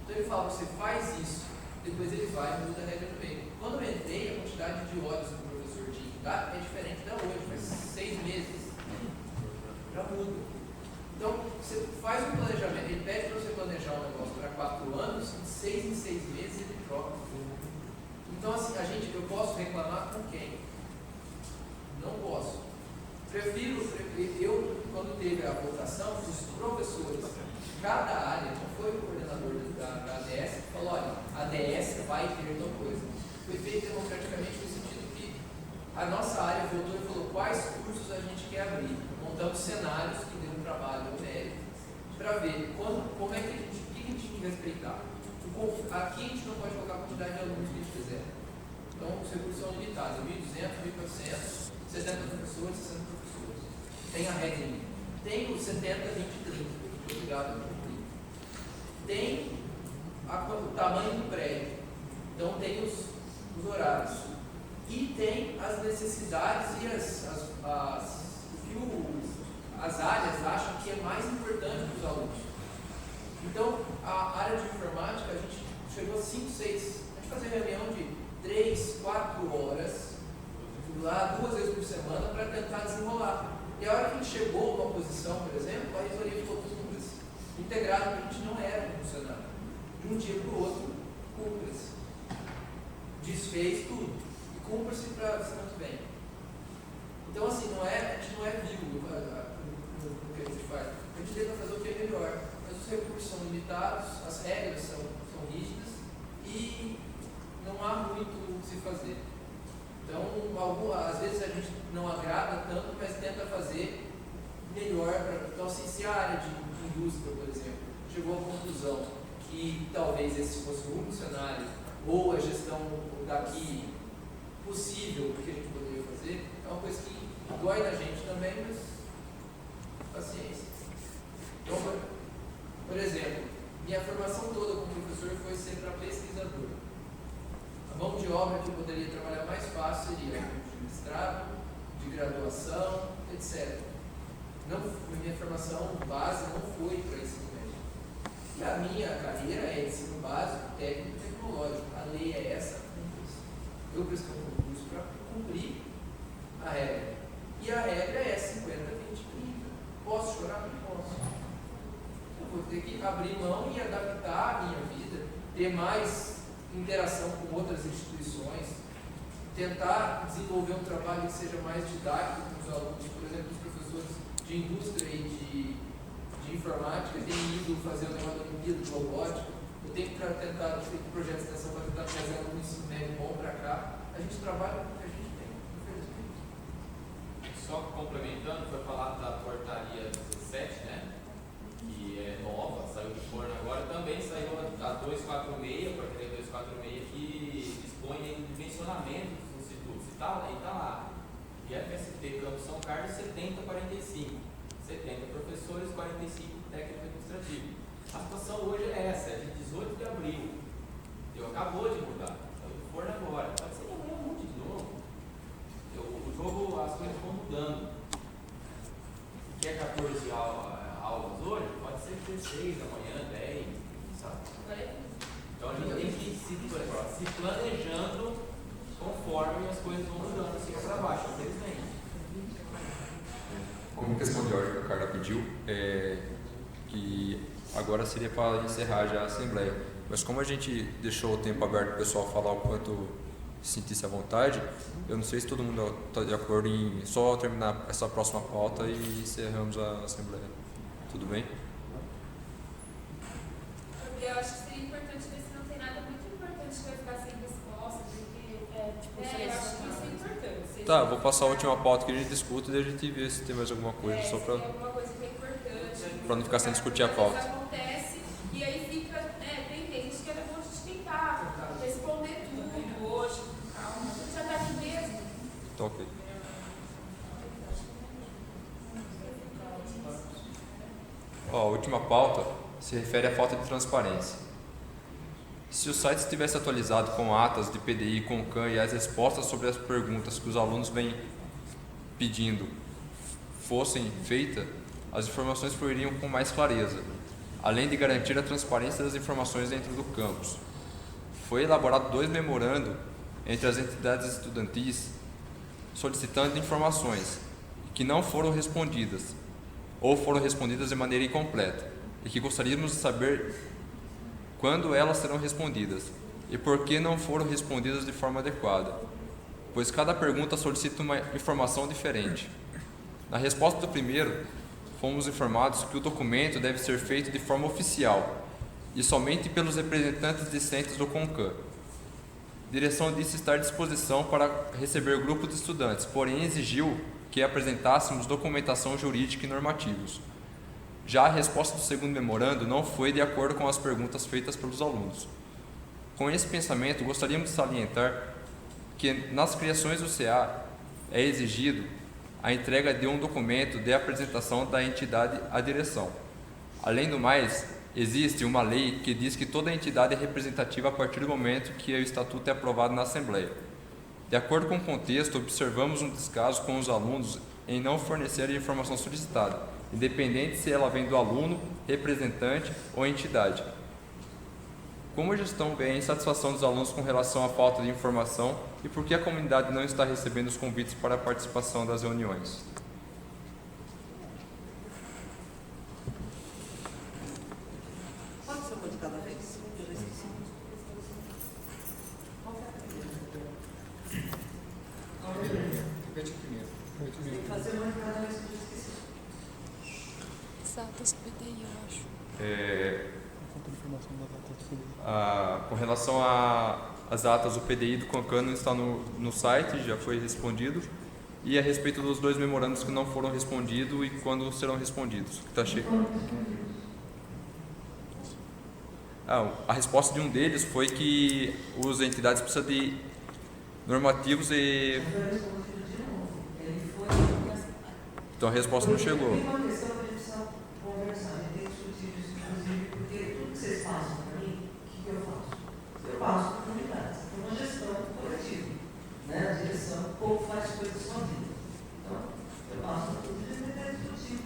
Então ele fala, você faz isso, depois ele vai e muda a regra no meio. Quando eu entrei, a quantidade de horas que o professor tinha que dar é diferente da hoje, faz 6 meses. Já muda. Então, você faz um planejamento, ele pede para você planejar um negócio para 4 anos, de 6 em 6 meses ele troca. Então, assim, eu posso reclamar com quem? Não posso. Quando teve a votação, os professores de cada área, não foi o coordenador da ADS que falou, olha, a ADS vai ter tal coisa. Foi feito democraticamente no sentido que a nossa área votou e falou quais cursos a gente quer abrir. Montamos cenários que deu um trabalho no mérito para ver como é que a gente tem que respeitar. Aqui a gente não pode colocar a quantidade de alunos que a gente quiser. Então, os recursos são limitados, 1.200, 1.400, 70 professores, 60 professores. Tem a regra ali. Tem o 70, 20, 30, que é obrigado a cumprir. Tem o tamanho do prédio. Então, tem os horários. E tem as necessidades e as áreas acham que é mais importante para os alunos. Então, a área de informática, a gente chegou a 5, 6, a gente fazia reunião de 3, 4 horas, lá 2 vezes por semana, para tentar desenrolar. E a hora que a gente chegou numa posição, por exemplo, a reitoria ficou cúmplice. Integrado, a gente não era funcionário. De um dia para o outro, cúmplice. Desfez tudo. E cúmplice para semana que vem. Então, assim, a gente não é vivo no que a gente faz. A gente tenta fazer o que é melhor. Mas os recursos são limitados, as regras são rígidas e não há muito o que se fazer. Então, às vezes a gente não agrada tanto, mas tenta fazer melhor. Então, assim, se a área de indústria, por exemplo, chegou à conclusão que talvez esse fosse o único cenário, ou a gestão daqui possível que a gente poderia fazer, é uma coisa que dói na gente também, mas paciência. Então, por exemplo, minha formação toda como professor foi ser para pesquisador. A mão de obra que eu poderia trabalhar mais fácil seria de mestrado, de graduação, etc. minha formação base não foi para ensino médio. E a minha carreira é ensino básico, técnico e tecnológico. A lei é essa, eu prestei um concurso para cumprir a regra. E a regra é 50, 20, 30. Posso chorar? Não posso. Eu vou ter que abrir mão e adaptar a minha vida, ter mais interação com outras instituições, tentar desenvolver um trabalho que seja mais didático com os alunos. Por exemplo, os professores de indústria e de informática têm ido fazer o negócio da Olimpíada de robótica. Eu tenho que tentar ter projetos dessa para tentar trazer um ensino médio bom para cá. A gente trabalha com o que a gente tem, infelizmente. Só complementando, foi falado da portaria 17, né? Que é nova, saiu do forno agora, também saiu a 246, a portaria 246, que dispõe de dimensionamento dos institutos. E tá lá. E a FST Campus São Carlos, 70-45. 70 professores, 45 técnico administrativo. A situação hoje é essa, é de 18 de abril. Acabou de mudar. Saiu do forno agora. Pode ser que amanhã mude de novo. O jogo, as coisas vão mudando. Que é 14 aulas hoje, pode ser 16 amanhã, 10, sabe? Então a gente tem que ir se planejando conforme as coisas vão mudando, assim para baixo, infelizmente. Como questão de ordem que a Carla pediu, que agora seria para encerrar já a Assembleia. Mas como a gente deixou o tempo aberto para o pessoal falar o quanto sentisse à vontade, eu não sei se todo mundo está de acordo em só terminar essa próxima pauta e encerramos a Assembleia. Tudo bem? Porque eu acho que seria importante ver se não tem nada muito importante que vai ficar sem resposta, porque eu acho que isso é importante. Tá, vou passar a última pauta que a gente discute e a gente vê se tem mais alguma coisa, só se para tem alguma coisa que é importante. não ficar sem discutir a pauta. Acontece, e aí fica, tem gente que é bom a gente tentar responder tudo hoje, calma, a gente já está aqui mesmo. Tá ok. Ó, a última pauta se refere à falta de transparência. Se o site estivesse atualizado com atas de PDI, CONCAN e as respostas sobre as perguntas que os alunos vêm pedindo fossem feitas, as informações fluiriam com mais clareza, além de garantir a transparência das informações dentro do campus. Foi elaborado 2 memorandos entre as entidades estudantis solicitando informações que não foram respondidas ou foram respondidas de maneira incompleta e que gostaríamos de saber quando elas serão respondidas e por que não foram respondidas de forma adequada, pois cada pergunta solicita uma informação diferente. Na resposta do primeiro, fomos informados que o documento deve ser feito de forma oficial e somente pelos representantes discentes do CONCAN. A direção disse estar à disposição para receber grupo de estudantes, porém exigiu que apresentássemos documentação jurídica e normativos. Já a resposta do segundo memorando não foi de acordo com as perguntas feitas pelos alunos. Com esse pensamento, gostaríamos de salientar que nas criações do CA é exigido a entrega de um documento de apresentação da entidade à direção. Além do mais, existe uma lei que diz que toda entidade é representativa a partir do momento que o estatuto é aprovado na Assembleia. De acordo com o contexto, observamos um descaso com os alunos em não fornecer a informação solicitada, independente se ela vem do aluno, representante ou entidade. Como a gestão vê a insatisfação dos alunos com relação à falta de informação e por que a comunidade não está recebendo os convites para a participação das reuniões? Pode ser uma de cada vez? Eu já esqueci. Tem que fazer uma de cada vez que eu já esqueci. Exatas PDI, eu acho. Com relação às atas do PDI do CONCAN não está no site, já foi respondido. E a respeito dos 2 memorandos que não foram respondidos e quando serão respondidos. Tá cheio. A resposta de um deles foi que as entidades precisam de normativos e... Então a resposta não chegou. Tem uma questão que a gente precisa conversar, a gente tem que discutir isso, inclusive, porque tudo que vocês passam para mim, o que eu faço? Eu passo para a comunidade. É uma gestão coletiva. Né? A direção, o povo faz coisas sozinho. Então, eu passo para tudo e a gente tem que discutir.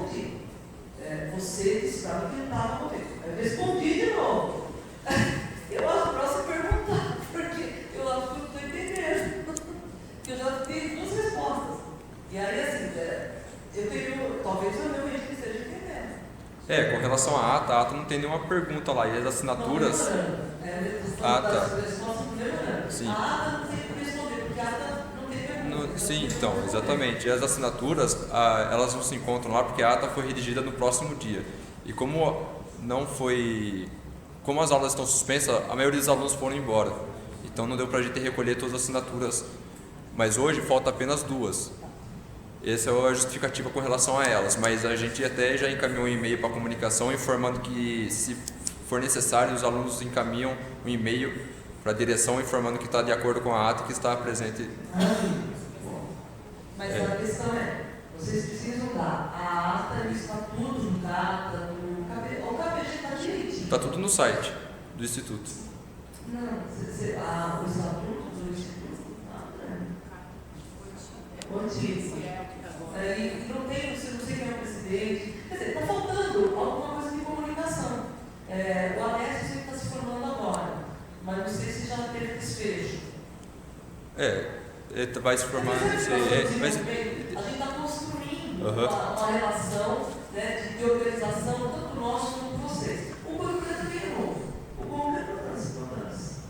respondi. Você disse para mim que não estava comigo. Eu respondi de novo. Eu acho para você perguntar, porque eu acho que eu não estou entendendo. Eu já tive 2 respostas. E aí, assim, eu tenho, talvez eu não esteja entendendo. Com relação à ata não tem nenhuma pergunta lá. E as assinaturas. Sim. A ata não tem que responder, porque a ata não tem pergunta. Sim, então, exatamente. E as assinaturas, elas não se encontram lá porque a ata foi redigida no próximo dia. E como as aulas estão suspensas, a maioria dos alunos foram embora. Então não deu pra gente recolher todas as assinaturas. Mas hoje falta apenas 2. Essa é a justificativa com relação a elas. Mas a gente até já encaminhou um e-mail para a comunicação informando que, se for necessário, os alunos encaminham um e-mail para a direção informando que está de acordo com a ata que está presente. Mas a questão vocês precisam dar a ata e o estatuto no data, o KBG está direitinho. Está tudo no site do Instituto. Não, o estatuto do Instituto antigo. E não tem, você não sei quem é o presidente. Quer dizer, está faltando alguma coisa de comunicação. O Alessio está se formando agora, mas não sei se já teve desfecho. Ele vai se formar. A gente está construindo uma relação, né, de organização, tanto nosso quanto vocês. O grupo também é novo. O grupo é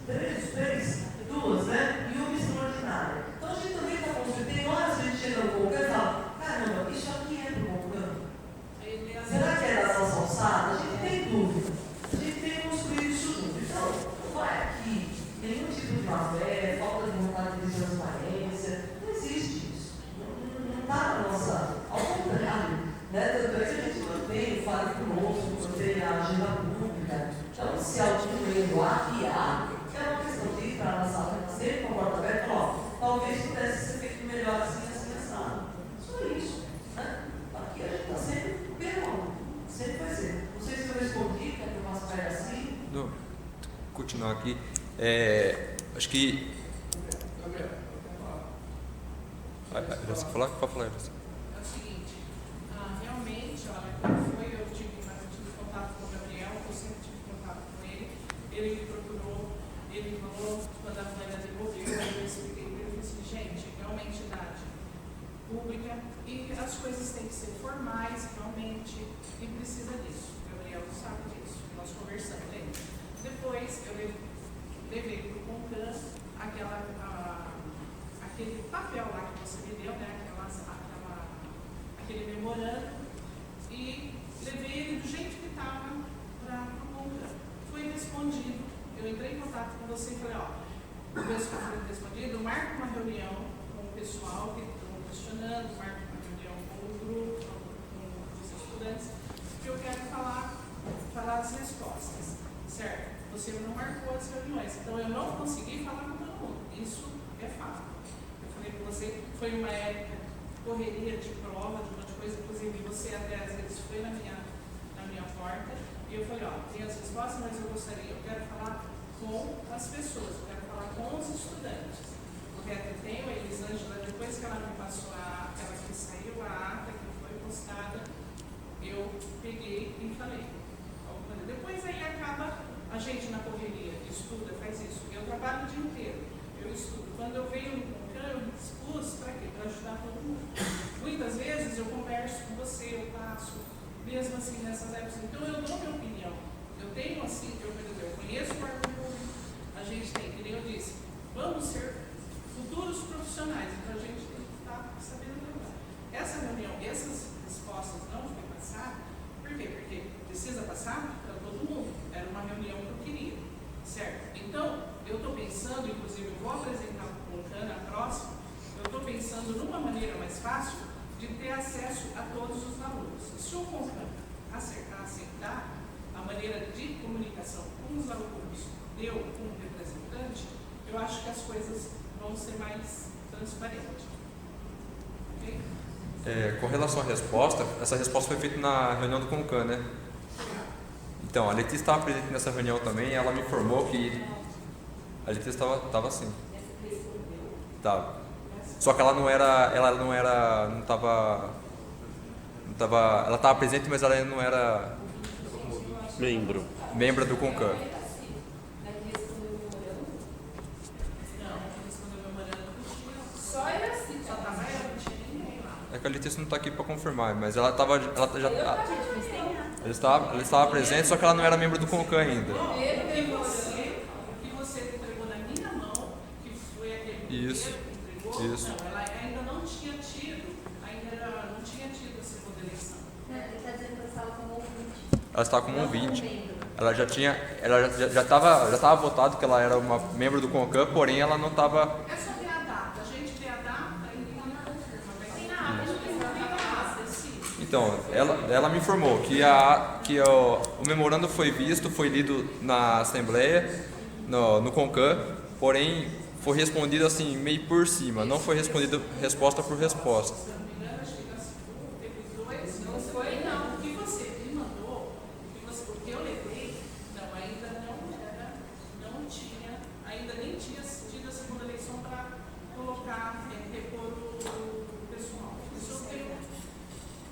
três, 2, né? E uma extraordinária. Então a gente também está construindo. Tem horas que a gente chega no Concan e fala: caramba, isso aqui é para o Concan. Será que é da nossa alçada? A gente tem dúvida. A gente tem que construir isso tudo. Então, não vai aqui nenhum tipo de má fé, falta de vontade de transparência. Não existe isso. Não está na nossa. Ao contrário, né? Tanto é que a gente mantém o Fale Conosco, mantém a agenda pública. Então, se algum meio há, é uma questão de ir para a sala, sempre com a porta aberta, talvez pudesse ser feito melhor assim, assado. Só isso. Né? Aqui a gente está sempre perguntando. Sempre vai ser. Não sei se eu respondi, quer que eu faça para assim? Não, continuar aqui. Acho que. Você quer falar? Pode falar. É o seguinte, realmente, olha, quando eu tive contato com o Gabriel, eu sempre tive contato com ele. Ele me procurou, ele falou, quando a Flávia devolveu, eu expliquei para ele, disse: gente, realmente idade pública, e as coisas têm que ser formais, realmente, e precisa disso. O Gabriel sabe disso, nós conversamos com ele. Depois, eu levei para o Concan aquele papel lá que você me deu, né? Aquele memorando, e levei ele do jeito que estava para o Concan. Foi respondido. Eu entrei em contato com você e falei: depois que foi respondido, marca uma reunião com o pessoal que estão questionando, marca uma reunião com o grupo, com os estudantes, porque eu quero falar as respostas, certo? Você não marcou as reuniões, então eu não consegui falar com todo mundo. Isso é fato. Eu falei com você, foi uma época correria de prova, de um monte de coisa, inclusive você até às vezes foi na minha porta, e eu falei: tem as respostas, mas eu quero falar com as pessoas, eu quero falar com os estudantes. Porque até tenho a Elisângela, depois que ela me passou aquela que saiu, a ata que foi postada, eu peguei e falei. Depois aí acaba a gente na correria, estuda, faz isso. Eu trabalho o dia inteiro, eu estudo. Quando eu venho no Concan, eu me dispus para quê? Para ajudar todo mundo. Muitas vezes eu converso com você, eu passo, mesmo assim nessas épocas. Então eu dou minha opinião. Eu tenho assim, eu conheço o órgão público, a gente tem, que nem eu disse, vamos ser futuros profissionais, então a gente tem que estar sabendo trabalhar. Essa reunião, essas respostas não foi passada, por quê? Porque precisa passar para todo mundo. Era uma reunião que eu queria, certo? Então, eu estou pensando, inclusive, eu vou apresentar para o Concan na próxima, eu estou pensando numa maneira mais fácil de ter acesso a todos os alunos. Se o Concan aceitar a maneira de comunicação com os alunos, eu como representante, eu acho que as coisas vão ser mais transparentes. Ok? Com relação à resposta, essa resposta foi feita na reunião do Concan, né? Então, a Letícia estava presente nessa reunião também, e ela me informou que a Letícia estava assim. Estava. Só que ela não estava ela estava presente, mas ela ainda não era membro do CONCAN. É que a Letícia não está aqui para confirmar, mas ela estava presente, só que ela não era membro do CONCAN ainda. Isso. Ela ainda não tinha tido a segunda eleição. Ele está dizendo que ela estava como ouvinte. Ela estava como ouvinte. Ela já estava votado que ela era uma membro do CONCAN, porém ela não estava. É só ver a data. A gente vê a data e não confirma. Mas tem nada, não tem nada. Então, ela me informou que o memorando foi visto, foi lido na Assembleia, no CONCAN, porém foi respondido assim, meio por cima, não foi respondido resposta por resposta. Se não me engano, acho que teve dois. Não foi, não. O que você me mandou, o que eu levei, ainda nem tinha tido a segunda eleição para colocar, repor o pessoal. Isso eu tenho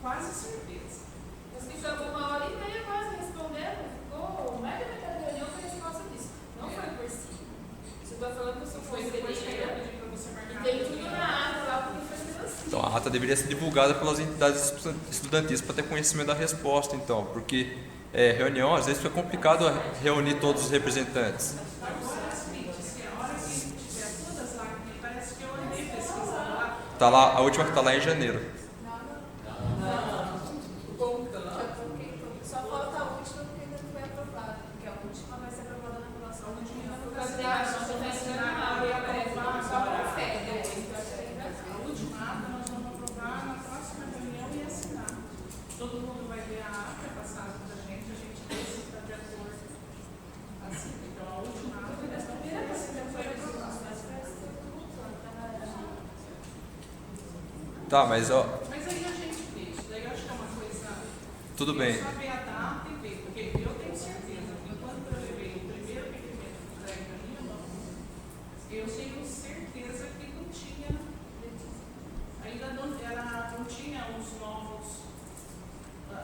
quase certeza. Mas ficou 1h30 quase respondendo, ficou mais da metade da reunião foi a resposta disso. Não foi por cima. Você está falando que você foi Depois que eu pedi para você marcar. tem tudo na ata lá, porque foi assim. Então a ata deveria ser divulgada pelas entidades estudantis para ter conhecimento da resposta, então, porque reunião às vezes fica complicado reunir todos os representantes. Agora é o seguinte, se a hora que tiver todas lá, que parece que eu andei pesquisando lá. Tá lá, a última que está lá é em janeiro. Só falta a última porque ainda não foi aprovada, porque a última vai ser aprovada na aprovação do dia. A última ata nós vamos aprovar na próxima reunião e assinar. Todo mundo vai ver a ata passada para a gente vê se está de acordo. Assim, então a última ata foi aprovada. Tá, mas ó. Mas aí a gente vê isso, daí eu acho que é uma coisa. Tudo bem. Só ver a data e ver, porque eu tenho certeza que enquanto eu levei o primeiro requerimento entregue na minha mão, eu tenho certeza que não tinha, ainda não tinha os novos,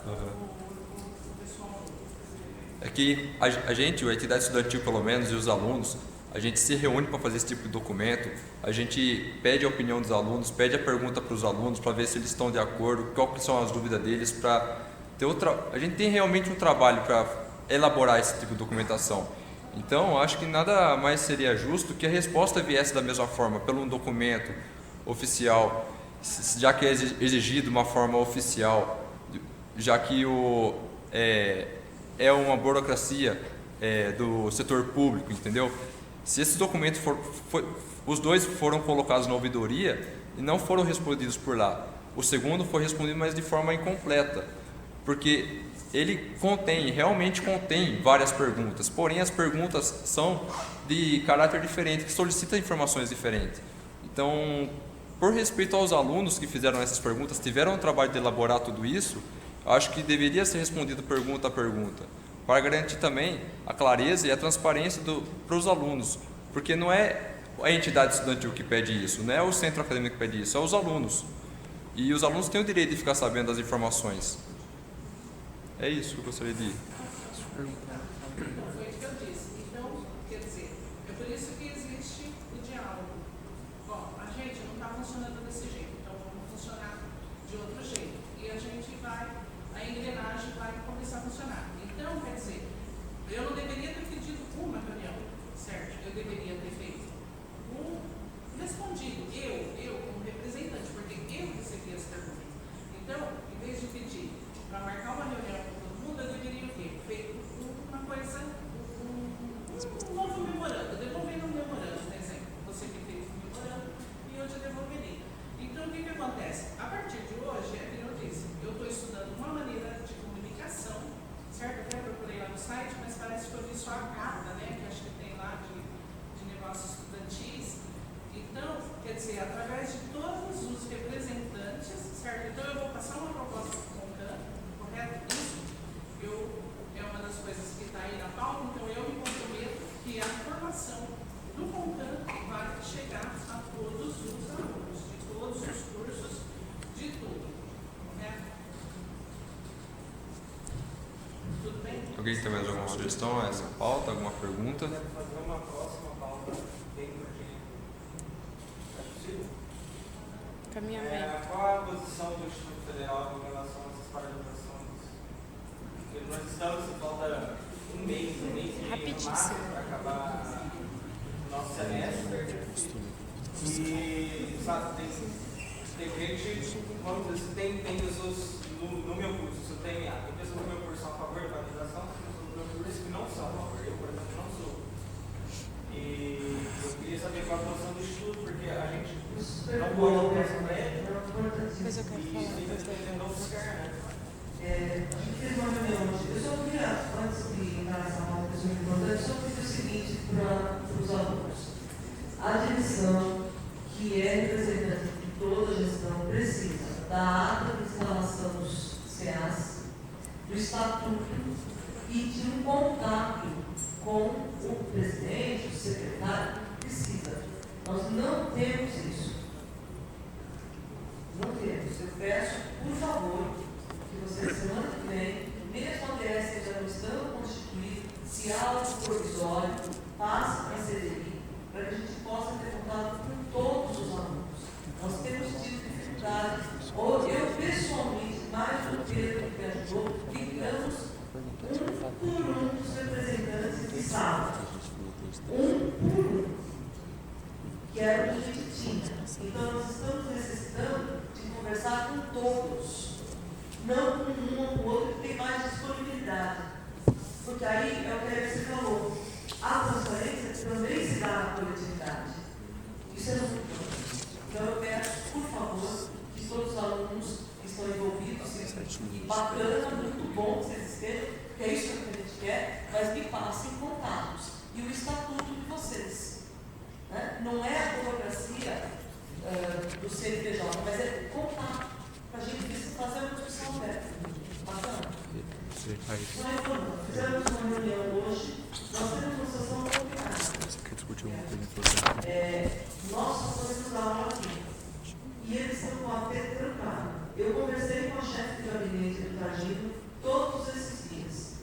o pessoal. É que a gente, a entidade estudantil pelo menos, e os alunos, a gente se reúne para fazer esse tipo de documento, a gente pede a opinião dos alunos, pede a pergunta para os alunos para ver se eles estão de acordo, quais são as dúvidas deles, para ter a gente tem realmente um trabalho para elaborar esse tipo de documentação. Então, acho que nada mais seria justo que a resposta viesse da mesma forma, pelo um documento oficial, já que é exigido uma forma oficial, já que é uma burocracia do setor público, entendeu? Se esses documentos os dois foram colocados na ouvidoria e não foram respondidos por lá. O segundo foi respondido, mas de forma incompleta, porque ele realmente contém várias perguntas, porém as perguntas são de caráter diferente, que solicitam informações diferentes. Então, por respeito aos alunos que fizeram essas perguntas, tiveram o trabalho de elaborar tudo isso, acho que deveria ser respondido pergunta a pergunta, para garantir também a clareza e a transparência para os alunos, porque não é a entidade estudantil que pede isso, não é o centro acadêmico que pede isso, é os alunos. E os alunos têm o direito de ficar sabendo das informações. É isso que eu gostaria de... Foi o que eu disse. Então, quer dizer, é por isso que existe o diálogo. Bom, a gente não está funcionando desse jeito, então vamos funcionar de outro jeito. E a engrenagem vai começar a funcionar. Então, quer dizer, eu não deveria ter pedido uma reunião, certo? Eu deveria ter feito respondido, eu como representante, porque eu recebi as perguntas. Então, em vez de pedir para marcar uma reunião com todo mundo, eu deveria ter feito uma coisa, um novo memorando, devolvendo um memorando, por exemplo. Você me fez um memorando e eu te devolveria. Então, o que acontece? A partir de hoje, é que eu disse, eu estou estudando uma maneira de comunicação, certo? Eu até procurei lá no site, mas parece que eu vi só a carta, né? Que acho que tem lá de negócios estudantis. Então, quer dizer, através de todos os representantes, certo? Então, eu vou passar uma proposta para o CONCAN, correto? Isso é uma das coisas que está aí na pauta, então eu me comprometo que a informação do CONCAN vai chegar a todos os alunos, de todos os cursos, de tudo, correto? Alguém tem mais alguma sugestão a essa pauta? Alguma pergunta? Fazer uma próxima pauta bem urgente. É possível? Qual é a posição do Instituto Federal em relação a essas paralisações? Porque nós estamos em falta um mês e meio no máximo para acabar o nosso semestre. E, sabe, tem gente, vamos dizer, tem pessoas no meu curso, tem pessoas no meu curso a favor da paralisação, tem pessoas no meu curso que não são a favor, eu, por exemplo, não sou. E eu queria saber qual a posição do Instituto, porque a gente não pode apoiar essa média e isso tem que depender do lugar, né? A gente fez uma reunião hoje. Eu só queria, antes de entrar nessa pauta que é muito importante, só pedir o seguinte para os alunos. A direção, que é representante de toda a gestão, precisa da ata de instalação dos CAs, do estatuto e de um contato com o presidente, o secretário, precisa. Nós não temos isso. Não temos. Eu peço, por favor, que vocês, semana que vem, mesmo a DS já não estando constituído, se há algo provisório, passe para a CDI, para que a gente possa ter contato com todos os alunos. Nós temos tido dificuldade, ou eu pessoalmente, mais do que Pedro que ajudou, ligamos um por um dos representantes de sala. Um por um, que era o que a gente tinha. Então, nós estamos necessitando de conversar com todos, não com um ou com o outro que tem mais disponibilidade. Porque aí é o que você falou, a transparência também se dá na coletividade. Isso é muito importante. Então, eu peço, por favor, que todos os alunos que estão envolvidos, e bacana, muito bom que vocês estejam, porque é isso que a gente quer, mas me passem contatos. E o estatuto de vocês. Né? Não é a burocracia do CNPJ, mas é contato. Para a gente fazer uma discussão aberta. Bacana? Só informando, fizemos uma reunião hoje, nós temos uma situação complicada. Nós só podemos dar aula aqui. E eles estão com a AT trancada. Eu conversei com a chefe de gabinete do Targino todos esses dias.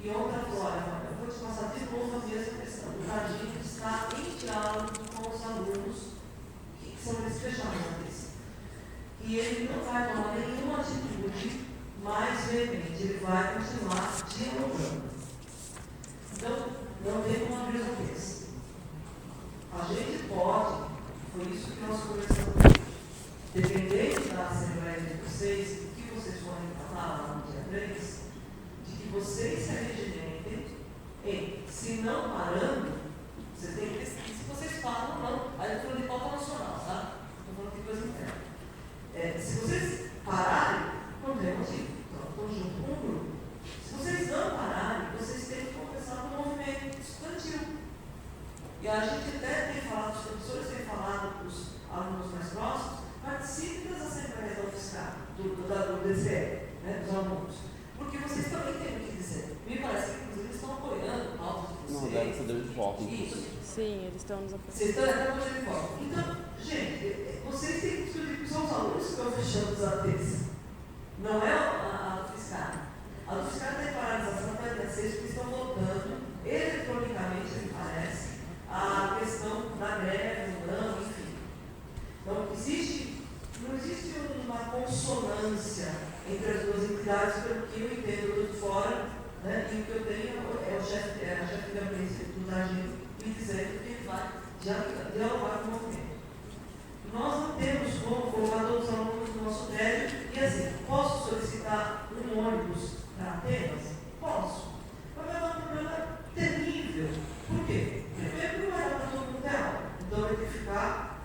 E ontem ela falou, olha, eu vou te passar de novo a mesma questão. O Targino está em diálogo com os alunos que são eles fechados. E ele não vai tomar nenhuma atitude mais veemente, ele vai continuar dialogando. Então, não tem como abrir a cabeça. A gente pode, por isso que nós conversamos, dependendo da Assembleia de vocês, do que vocês forem falar lá no dia 3, de que vocês se regimentem em, se não parando, você tem que decidir se vocês param ou não. Aí eu estou falando de pauta nacional, tá? Estou falando de coisa interna. Se vocês pararem, não tem motivo. Então, estou junto com o grupo. Se vocês não pararem, vocês têm que conversar com o movimento estudantil. E a gente até tem falado, os professores têm falado para os alunos mais próximos, participe das assembleias da UFSCar, do DCE, né, dos alunos. Porque vocês também têm o que dizer. Me parece que, inclusive, eles estão apoiando a pauta de vocês. Não, deve ser de volta. Isso. Sim, eles estão nos apoiando. Vocês estão fazendo de volta. Então, gente, vocês têm que discutir que são os alunos que estão fechando os ATs. Não é a UFSCar. A UFSCar tem paralisação para dia 6 porque estão votando eletronicamente, me parece, a questão da greve, não, enfim. Então, não existe uma consonância entre as duas entidades, pelo que eu entendo de fora, né, e o que eu tenho é a chefe de gabinete do Targino me dizendo que ele vai dialogar com o movimento. Nós não temos como colocar todos os alunos no nosso prédio e assim, posso solicitar um ônibus para Atenas? Posso. Mas vai dar um problema terrível. Por quê? Primeiro, não vai dar para todo mundo ter aula. Então vai ter que ficar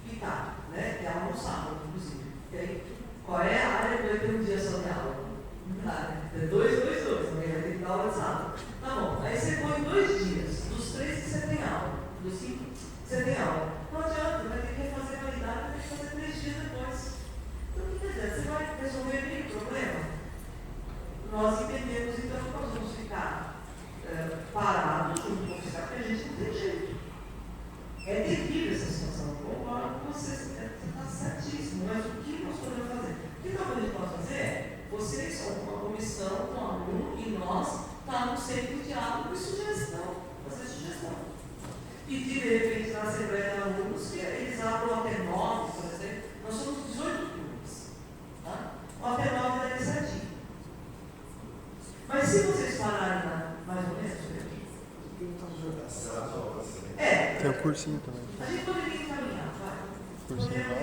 pitado, né? Que aula no sábado, inclusive. E aí, qual é a área que vai ter um dia só de aula? Não dá, né? É 2, né? Vai ter que dar aula de sábado. Tá bom, aí você põe 2 dias, dos 3 que você tem aula, dos 5 que você tem aula. Não adianta, vai ter que fazer validade, vai ter que fazer 3 dias depois. Então, o que quer dizer? Você vai resolver aquele problema? Nós entendemos, então, que nós vamos ficar parados junto com o fiscal, porque a gente não tem jeito. É terrível essa situação. Eu concordo com você, está certíssimo, mas o que nós podemos fazer? O que a gente pode fazer é, vocês são uma comissão, um aluno, e nós estamos cursinho também. A gente poderia encaminhar, vai. Cursinho lá.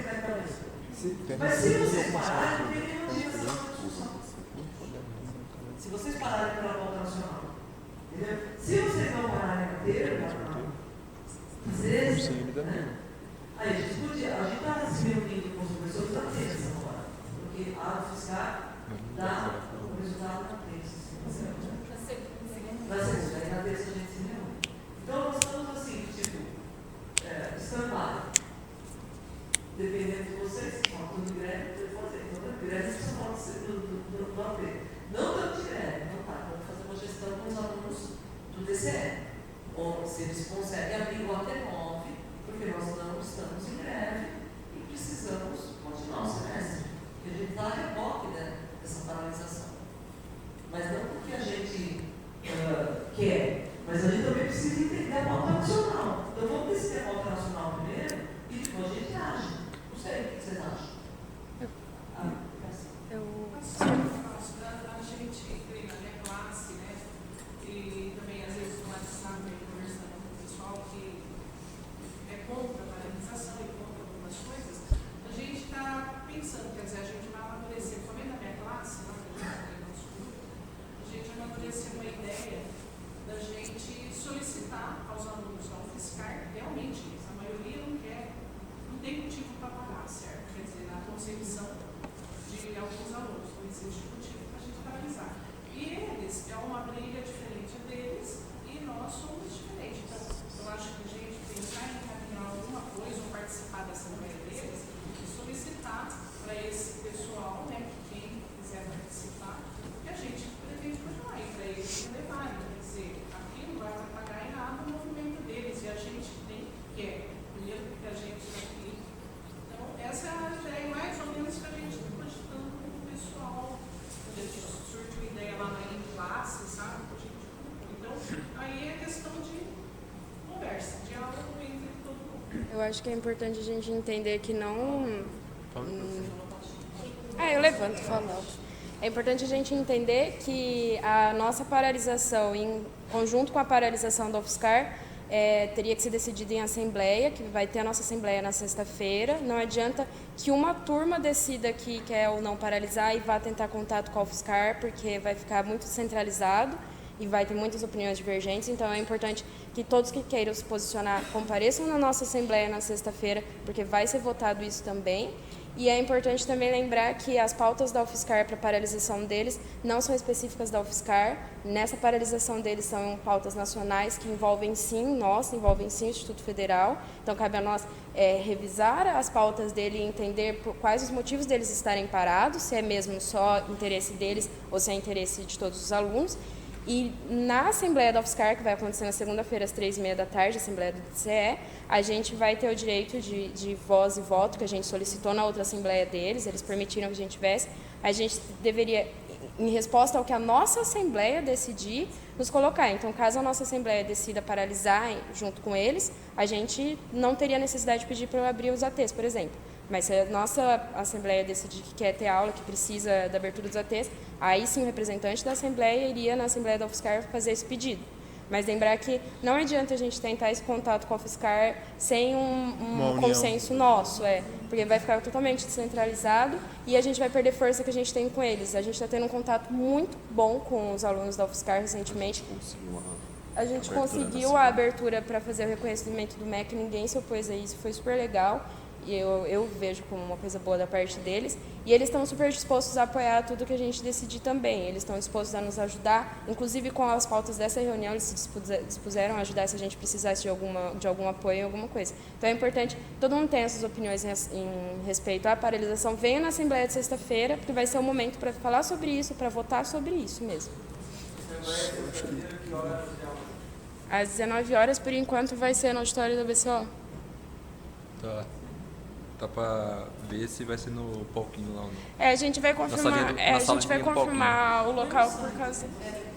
Mas se vocês pararem, não tem nenhuma direção na discussão. Se vocês pararem pela volta nacional, entendeu? Se vocês não pararem na cadeira, às vezes, aí a gente está se reunindo com os professores da terça agora, porque a fiscal dá o resultado na terça. Na segunda, aí na terça a gente se reúne. Então nós estamos assim, tipo, stand-by. Dependendo de vocês, falta de greve, pode fazer. Então, greve precisa falar do AP. Não tanto de greve, não tá. Vamos fazer uma gestão com os alunos do DCE. Ou se eles conseguem abrir o AT9, porque nós não estamos em greve e precisamos continuar o semestre. Porque a gente está a reboque dessa paralisação. Mas não porque a gente quer, mas a gente também precisa entender a pauta nacional. Então vamos decidir a pauta nacional primeiro e depois a gente age. Não sei, o que vocês acham? A gente treina na minha classe, né? E também às vezes no WhatsApp, conversando com o pessoal que é contra a paralisação e contra algumas coisas, a gente está pensando, quer dizer, a gente vai amadurecer, também na minha classe, lá que a gente tem nosso grupo, a gente amadurecer uma ideia da gente solicitar aos alunos da UFSCar, realmente, a maioria não quer, não tem motivo para parar, certo? Quer dizer, na concepção de alguns alunos, não existe motivo para a gente paralisar. E eles, é uma briga diferente deles e nós somos diferentes. Então, eu acho que a gente pensar em encaminhar alguma coisa ou participar da assembleia deles e solicitar para esse pessoal, né, que quem quiser participar, que a gente pretende continuar aí para eles levarem. Quer dizer, aquilo vai atrapalhar em nada o movimento deles e a gente nem quer, mesmo que a gente está aqui. Então, essa é a ideia mais ou menos que a gente está cogitando com o pessoal. A gente surgiu ideia lá na classe, sabe? Então, aí é questão de conversa, diálogo entre todo mundo. Eu acho que é importante a gente entender que não... eu levanto e falo alto. É importante a gente entender que a nossa paralisação, em conjunto com a paralisação da UFSCar, teria que ser decidida em assembleia, que vai ter a nossa assembleia na sexta-feira. Não adianta que uma turma decida que quer ou não paralisar e vá tentar contato com a UFSCar, porque vai ficar muito centralizado e vai ter muitas opiniões divergentes. Então, é importante que todos que queiram se posicionar compareçam na nossa assembleia na sexta-feira, porque vai ser votado isso também. E é importante também lembrar que as pautas da UFSCar para a paralisação deles não são específicas da UFSCar. Nessa paralisação deles são pautas nacionais que envolvem sim envolvem sim o Instituto Federal. Então, cabe a nós revisar as pautas dele e entender quais os motivos deles estarem parados, se é mesmo só interesse deles ou se é interesse de todos os alunos. E na Assembleia da UFSCar, que vai acontecer na segunda-feira às 3h30 da tarde, a Assembleia do DCE, a gente vai ter o direito de voz e voto, que a gente solicitou na outra Assembleia deles, eles permitiram que a gente tivesse. A gente deveria, em resposta ao que a nossa Assembleia decidir, nos colocar. Então, caso a nossa Assembleia decida paralisar junto com eles, a gente não teria necessidade de pedir para abrir os ATs, por exemplo. Mas se a nossa Assembleia decidir que quer ter aula, que precisa da abertura dos ATs, aí sim o representante da Assembleia iria na Assembleia da UFSCar fazer esse pedido. Mas lembrar que não adianta a gente tentar esse contato com a UFSCar sem um consenso nosso, porque vai ficar totalmente descentralizado e a gente vai perder força que a gente tem com eles. A gente está tendo um contato muito bom com os alunos da UFSCar recentemente. A gente conseguiu a abertura para fazer o reconhecimento do MEC, ninguém se opôs a isso, foi super legal. E eu vejo como uma coisa boa da parte deles. E eles estão super dispostos a apoiar tudo que a gente decidir também. Eles estão dispostos a nos ajudar, inclusive com as pautas dessa reunião, eles se dispuseram a ajudar se a gente precisasse de algum apoio em alguma coisa. Então é importante, todo mundo tem essas opiniões em respeito à paralisação. Venha na Assembleia de sexta-feira, porque vai ser o momento para falar sobre isso, para votar sobre isso mesmo. Às 19 horas, por enquanto, vai ser no auditório da BCO. Tá pra ver se vai ser no palquinho lá ou não. A gente vai confirmar, a gente vai confirmar o local por causa...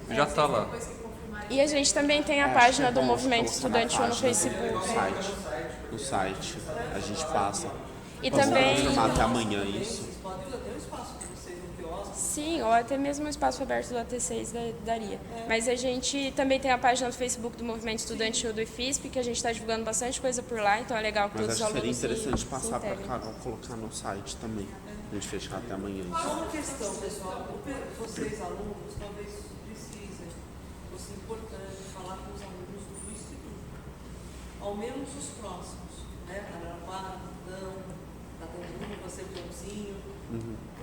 Já tá lá. E a gente também tem a página do Movimento Estudantil no Facebook. O site. A gente passa. E também... confirmar até amanhã isso. espaço para vocês, um quiosque. Sim, ou até mesmo o espaço aberto do AT6 daria. Mas a gente também tem a página do Facebook do Movimento Estudantil do IFISP, que a gente está divulgando bastante coisa por lá, então é legal que todos os alunos Mas seria interessante passar para a integrem. Carol colocar no site também. A gente fechar até amanhã. Só uma questão, pessoal. Vocês, alunos, talvez precisem, fosse importante falar com os alunos do Instituto. Ao menos os próximos, né? Araraquara, Butão, Catanduva, Sertãozinho.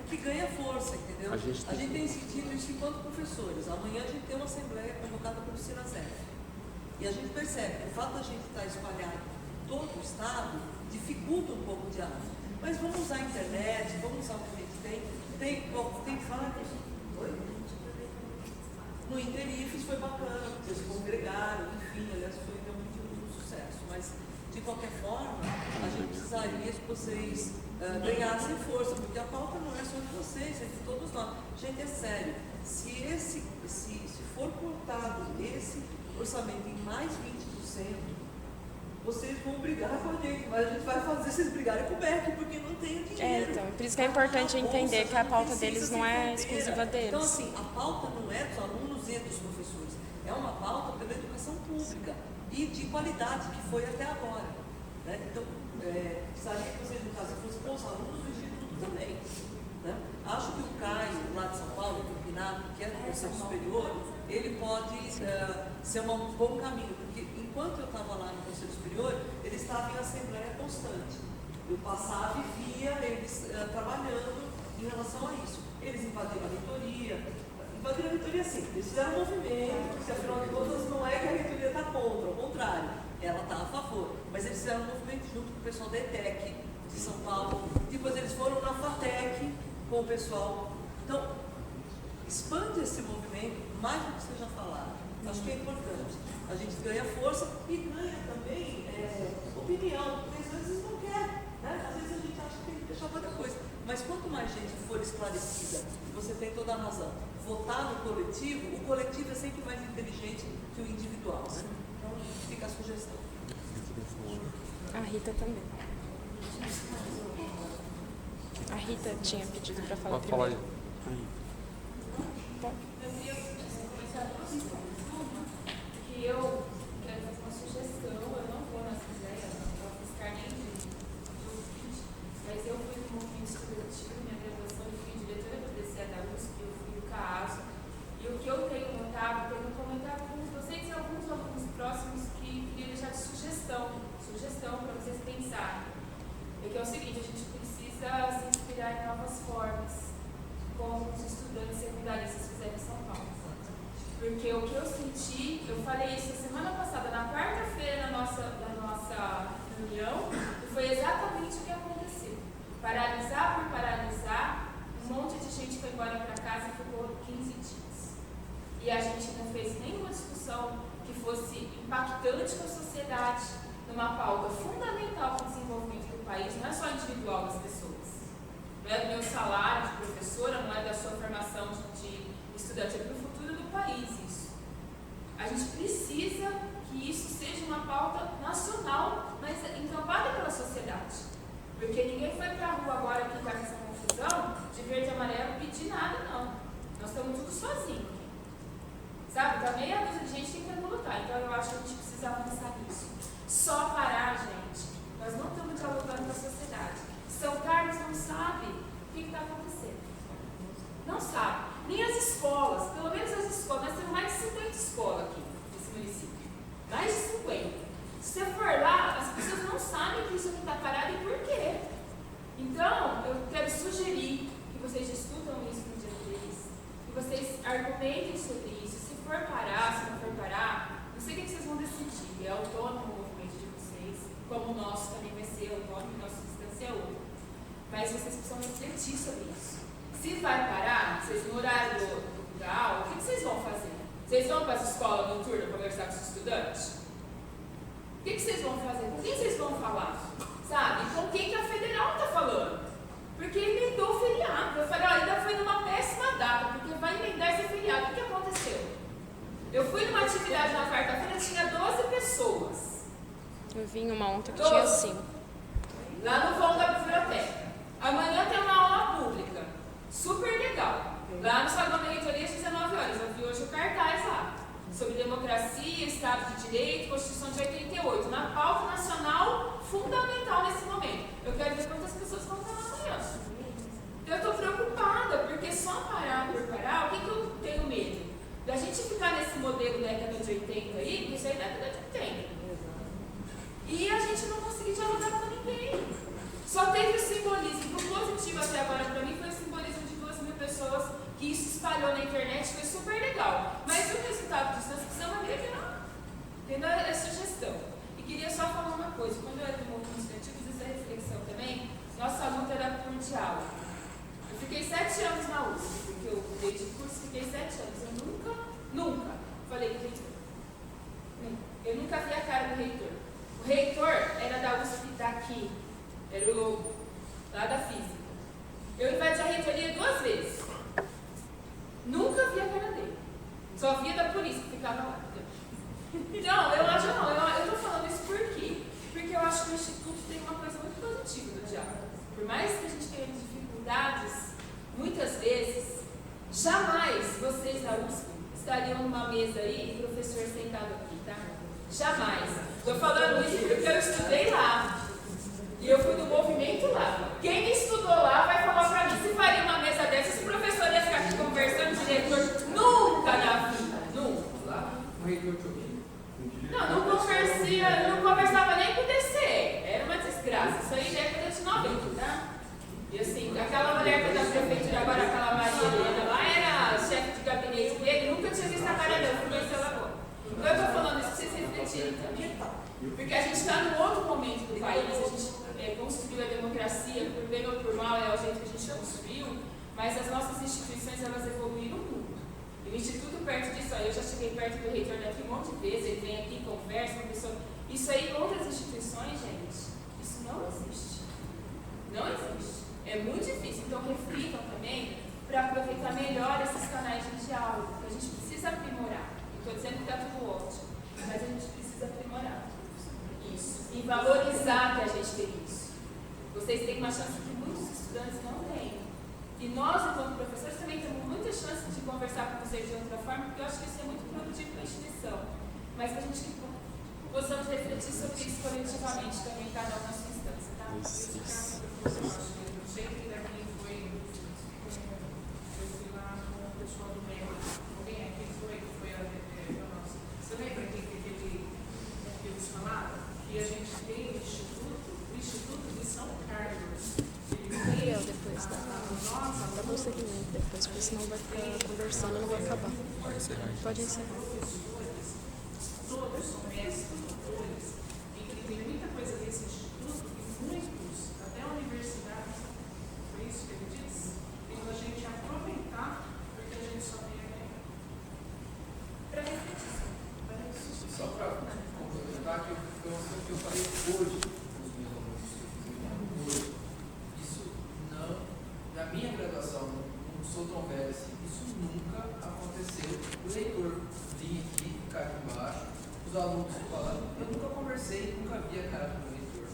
Porque ganha força, entendeu? A gente tem sentido isso enquanto professores. Amanhã a gente tem uma assembleia convocada pelo Sinasef. E a gente percebe que o fato da gente estar espalhado em todo o estado dificulta um pouco o diálogo. Mas vamos usar a internet, vamos usar o que a gente tem. Tem vários. Oi? No Interifes foi bacana, porque eles congregaram, enfim, aliás, deu muito sucesso. Mas, de qualquer forma, a gente precisaria que vocês ganhassem força, porque a pauta não é só de vocês, é de todos nós. Gente, é sério, se for cortado esse orçamento em mais 20%, vocês vão brigar com a gente, mas a gente vai fazer vocês brigarem com o BEC, porque não tem dinheiro. Então, por isso que é importante entender que a pauta deles não é exclusiva deles. Então, assim, a pauta não é dos alunos e dos professores, é uma pauta pela educação pública e de qualidade que foi até agora. Né? Então, precisaria que vocês, no caso, fossem com os alunos do Instituto também. Né? Acho que o Caio, lá de São Paulo, do Pinato, que é do Conselho Superior, ele pode ser um bom caminho, porque enquanto eu estava lá no Conselho Superior, ele estava em assembleia constante. Eu passava e via eles trabalhando em relação a isso. Eles invadiram a reitoria. Invadiram a reitoria sim, eles fizeram um movimento, porque afinal de contas não é que a reitoria está contra, ao contrário, ela está a favor. Mas eles fizeram um movimento junto com o pessoal da ETEC de São Paulo. Depois eles foram na FATEC com o pessoal. Então, expande esse movimento, mais do que seja falado. Acho que é importante. A gente ganha força e ganha também opinião, porque às vezes não quer, né? Às vezes a gente acha que tem que deixar para depois. Mas quanto mais gente for esclarecida, você tem toda a razão, votar no coletivo, o coletivo é sempre mais inteligente que o individual, né? Então fica a sugestão. A Rita também. A Rita tinha pedido para falar Pode falar aí. Que eu quero fazer uma sugestão, eu não vou na Assembleia, não vou fiscar nem de ouvinte, mas eu fui no movimento estudantil, minha graduação, eu fui diretora do DCE da USP, eu fui do CAASO, e o que eu tenho notado, tenho comentado com vocês e alguns alunos próximos que queria deixar de sugestão para vocês pensarem, é que é o seguinte, a gente precisa se inspirar em novas formas, como os estudantes secundaristas fizeram em São Paulo. Porque o que eu senti, eu falei isso semana passada, na quarta-feira da nossa reunião, e foi exatamente o que aconteceu. Paralisar por paralisar, um monte de gente foi embora para casa e ficou 15 dias. E a gente não fez nenhuma discussão que fosse impactante com a sociedade, numa pauta fundamental para o desenvolvimento do país, não é só individual das pessoas. Não é do meu salário de professora, não é da sua formação de estudante, é para o futuro do país isso. A gente precisa que isso seja uma pauta nacional, mas encampada pela sociedade. Porque ninguém foi para a rua agora que está com essa confusão de verde e amarelo pedir nada, não. Nós estamos tudo sozinhos. Sabe? Está meia dúzia de gente tentando lutar. Então eu acho que a gente precisa avançar nisso. Só parar, gente. Nós não estamos dialogando com a sociedade. São Carlos não sabe o que está acontecendo. Não sabe. Nem as escolas, pelo menos as escolas, nós temos mais de 50 escolas aqui nesse município. Mais de 50. Se você for lá, as pessoas não sabem que isso aqui está parado e por quê. Então, eu quero sugerir que vocês discutam isso no dia 3, que vocês argumentem sobre isso. Se for parar, se não for parar, não sei o que vocês vão decidir. É autônomo o movimento de vocês, como o nosso também vai ser autônomo, e nossa distância é outra. Mas vocês precisam refletir sobre isso. Se vai parar, vocês no horário da aula, o que vocês vão fazer? Vocês vão para as escolas noturnas conversar com os estudantes? O que vocês vão fazer? Com quem vocês vão falar? Sabe? Com quem que a federal está falando? Porque emendou o feriado. Eu falei, olha, ainda foi numa péssima data, porque vai emendar esse feriado. O que aconteceu? Eu fui numa atividade na quarta-feira, tinha 12 pessoas. Eu vi uma ontem que tinha 5. Lá no vão da biblioteca. Amanhã tem uma aula pública. Lá no Salão da Reitoria, às 19 horas, eu vi hoje o cartaz lá, sobre democracia, Estado de Direito, Constituição de 88, na pauta nacional fundamental nesse momento. Eu quero ver quantas pessoas vão estar lá amanhã. Então eu estou preocupada, porque só parar por parar, o que eu tenho medo? Da gente ficar nesse modelo década de 80 aí, porque isso aí é década de 80. E a gente não conseguir dialogar com ninguém. Só teve o simbolismo. O positivo até agora para mim foi o simbolismo de 2.000 pessoas, que isso espalhou na internet, foi super legal. Mas o resultado disso, nós precisamos agregar. Tendo a sugestão. E queria só falar uma coisa. Quando eu era do movimento estudantil, fiz essa reflexão também. Nossa luta era por diálogo. Eu fiquei 7 anos na USP, porque eu mudei de curso, fiquei 7 anos. Eu nunca falei com o reitor. Eu nunca vi a cara do reitor. O reitor era da USP daqui. Era o lá da física. Eu invadi a reitoria 2 vezes. Nunca vi a cara dele. Só via da polícia que ficava lá. Então, eu estou falando isso por quê? Porque eu acho que o Instituto tem uma coisa muito positiva do diálogo. Por mais que a gente tenha dificuldades, muitas vezes, jamais vocês da USP estariam numa mesa aí e o professor sentado aqui, tá? Jamais. Estou falando isso porque eu estudei lá. E eu fui do movimento lá. Quem estudou lá vai falar para mim se faria uma mesa dessa, se o professor ia ficar aqui conversando, o diretor nunca na vida. Nunca. O reitor de não conversava nem com o DC. Era uma desgraça. Isso aí década de 90, tá? E assim, aquela mulher que é da prefeitura agora, aquela Maria Helena lá, era chefe de gabinete dele, nunca tinha visto a cara dela, fui conhecer ela agora. Então eu estou falando isso para vocês refletirem também. Porque a gente está num outro momento do país, a gente construiu a democracia, por bem ou por mal, é o jeito que a gente construiu, mas as nossas instituições, elas evoluíram muito. E o Instituto, perto disso, eu já cheguei perto do reitor daqui um monte de vezes, ele vem aqui, conversa com a pessoa. Isso aí, com outras instituições, gente, isso não existe. Não existe. É muito difícil. Então, reflitam também para aproveitar melhor esses canais de diálogo, porque a gente precisa aprimorar. Não estou dizendo que está tudo ótimo, mas a gente precisa aprimorar isso. E valorizar que a gente tem isso. Vocês têm uma chance que muitos estudantes não têm. E nós, enquanto professores, também temos muita chance de conversar com vocês de outra forma, porque eu acho que isso é muito produtivo para a instituição. Mas que a gente possamos refletir sobre isso coletivamente também, cada um na sua instância, tá? O jeito daqui foi, eu fui lá com o pessoal do MEC. Alguém aqui foi a nossa. Você lembra que eles falaram? Que a gente tem o Instituto de São Carlos. Gabriel, depois dá prosseguimento depois, porque senão vai ficar conversando e não vai acabar. Pode encerrar. Todos são mestres, doutores, e que tem muita coisa desse instituto, e muitos, até a universidade, foi isso que ele disse, tem a gente aproveitar, porque a gente só tem aqui. Para refletir. Só para complementar, que eu falei hoje com os meus alunos, isso não, na minha graduação, não sou tão velho assim, isso nunca aconteceu. O leitor vinha aqui, ficar aqui embaixo, os alunos falando, eu nunca conversei, nunca vi a cara do leitor.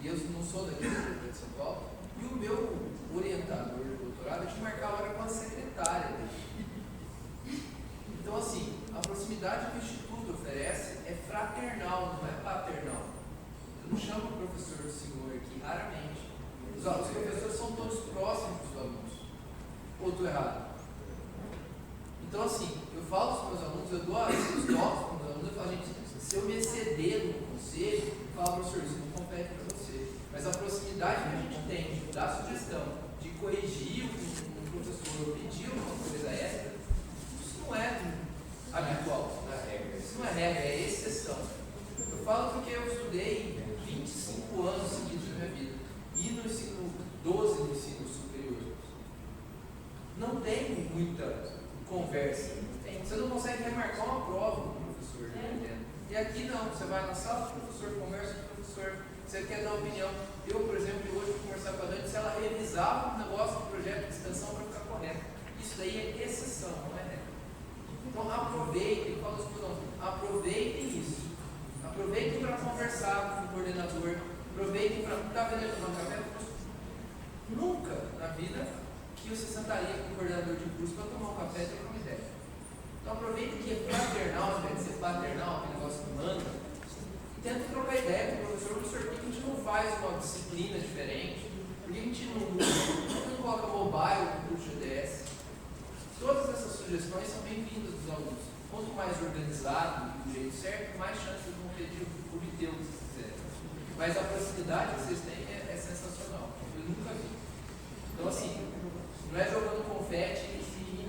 E eu não sou daqui de São Paulo. E o meu orientador de doutorado, eu tinha que marcar a hora com a secretária dele. Então, assim, a proximidade que o Instituto oferece é fraternal, não é paternal. Eu não chamo o professor de senhor aqui, raramente. Os professores são todos próximos dos alunos. Ou estou errado? Então, assim, eu falo com os meus alunos, eu dou os toques com os alunos, eu falo, gente, se eu me exceder no conselho, eu falo, professor, isso não compete para você. Mas a proximidade que a gente tem de dar sugestão, de corrigir um professor ou pedir uma coisa extra, isso não é habitual, não é regra. Isso não é regra, é exceção. Eu falo porque eu estudei 25 anos seguidos da minha vida. E no ensino 12 no ensino superior. Não tem muita conversa. Você não consegue remarcar uma prova com o professor. E aqui não, você vai na sala, o professor conversa com o professor, você quer dar opinião. Eu, por exemplo, hoje vou conversar com a Dani se ela revisava o negócio do projeto de extensão para ficar correto. Isso daí é exceção, não é regra. Então aproveitem, eu falo isso para nós, aproveitem isso. Aproveitem para conversar com o coordenador, aproveitem para estar vendo uma café. Nunca na vida que você sentaria com o coordenador de curso para tomar um café e trocar uma ideia. Então aproveita que é fraternal, ao invés de ser paternal, aquele negócio que manda, e tenta trocar ideia com o professor, por que a gente não faz uma disciplina diferente? Por que a gente não coloca mobile no curso de EDS? Todas essas sugestões são bem-vindas dos alunos. Quanto mais organizado e do jeito certo, mais chances eles vão ter de obter o que vocês quiserem. Mas a proximidade que vocês têm é sensacional. Eu nunca vi. Então, assim, não é jogando confete em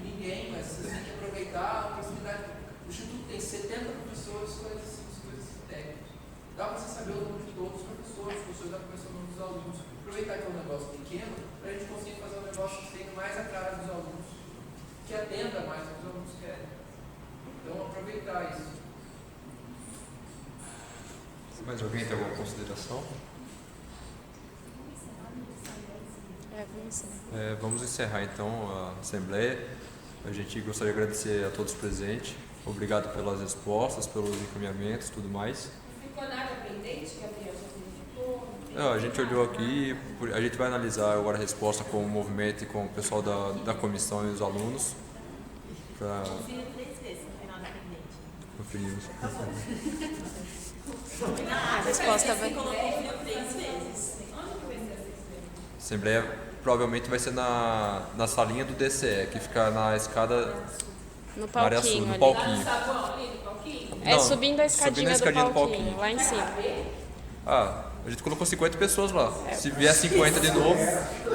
ninguém, mas vocês têm que aproveitar a proximidade. O Instituto tem 70 professores, 45 técnicos. Dá para você saber o nome de todos os professores dá para conhecer o nome dos alunos. Aproveitar que é um negócio pequeno, para a gente conseguir fazer um negócio que tenha mais a cara dos alunos, que atenda mais o que os alunos querem. Então, aproveitar isso. Mais alguém tem alguma consideração? Vamos encerrar então a assembleia. A gente gostaria de agradecer a todos presentes. Obrigado pelas respostas, pelos encaminhamentos e tudo mais. Não ficou nada pendente, Gabriel? A gente olhou aqui, a gente vai analisar agora a resposta com o movimento e com o pessoal da comissão e os alunos. Confira 3 vezes, não tem nada pendente. Conferimos. A resposta vai. Colocou 3 vezes. A assembleia provavelmente vai ser na salinha do DCE, que fica na escada No na área sul, palquinho no ali. palquinho. É, Não, subindo a escadinha, do do palquinho, lá em cima. A gente colocou 50 pessoas lá. Se vier 50 de novo...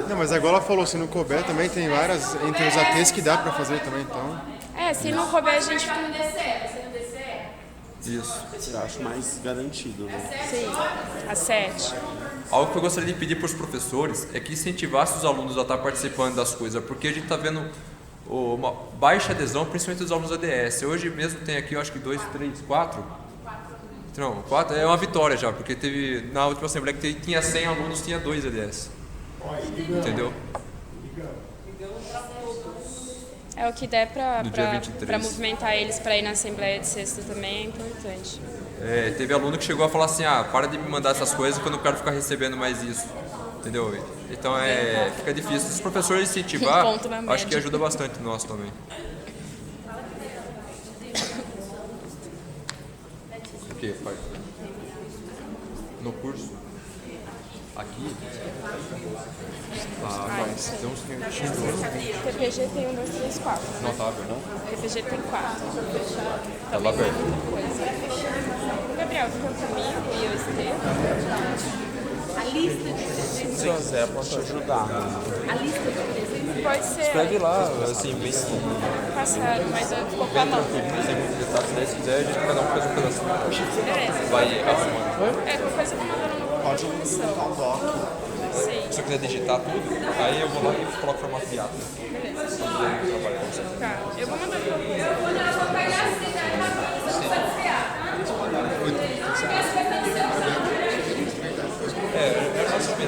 Não, mas agora ela falou, se não couber também tem várias, entre os ATs que dá pra fazer também, então... Se não couber a gente... Vai no DCE? Isso. Eu acho mais garantido, né? Sim, às 7. Algo que eu gostaria de pedir para os professores é que incentivasse os alunos a estar participando das coisas, porque a gente está vendo uma baixa adesão, principalmente dos alunos ADS. Hoje mesmo tem aqui, eu acho que 2, 3, 4... Não, 4 é uma vitória já, porque teve na última assembleia que tinha 100 alunos, tinha 2 ADS. Entendeu? É o que der No dia 23. para movimentar eles para ir na assembleia de sexta também é importante. Teve aluno que chegou a falar assim, para de me mandar essas coisas que eu não quero ficar recebendo mais isso. Entendeu? Então fica difícil. Se os professores incentivar, acho que ajuda bastante nós também. O que, pai? No curso? Aqui? Mas tem uns que TPG tem 1, 2, 3, 4. não tá aberto, não? TPG tem 4. Tá lá aberto. O Gabriel fica comigo e eu Estevam. A lista de presentes. Se o Zé pode te ajudar. A lista de presentes. Pode ser. Escreve lá, assim, bem... Passaram, mas ficou com a mão. Tem muitos detalhes, né? Se quiser, a gente cada um faz um pedacinho. Beleza. Vai arrumando. Qualquer coisa eu vou mandando no Pode colocar um doc. Sim. Se eu quiser digitar tudo, aí eu vou lá e coloco o formato de ata. Beleza. Trabalhar. Tá, eu vou mandar pra você. Eu vou pegar a cidade rapidinho, você não precisa criar, tá? É, eu só sabia.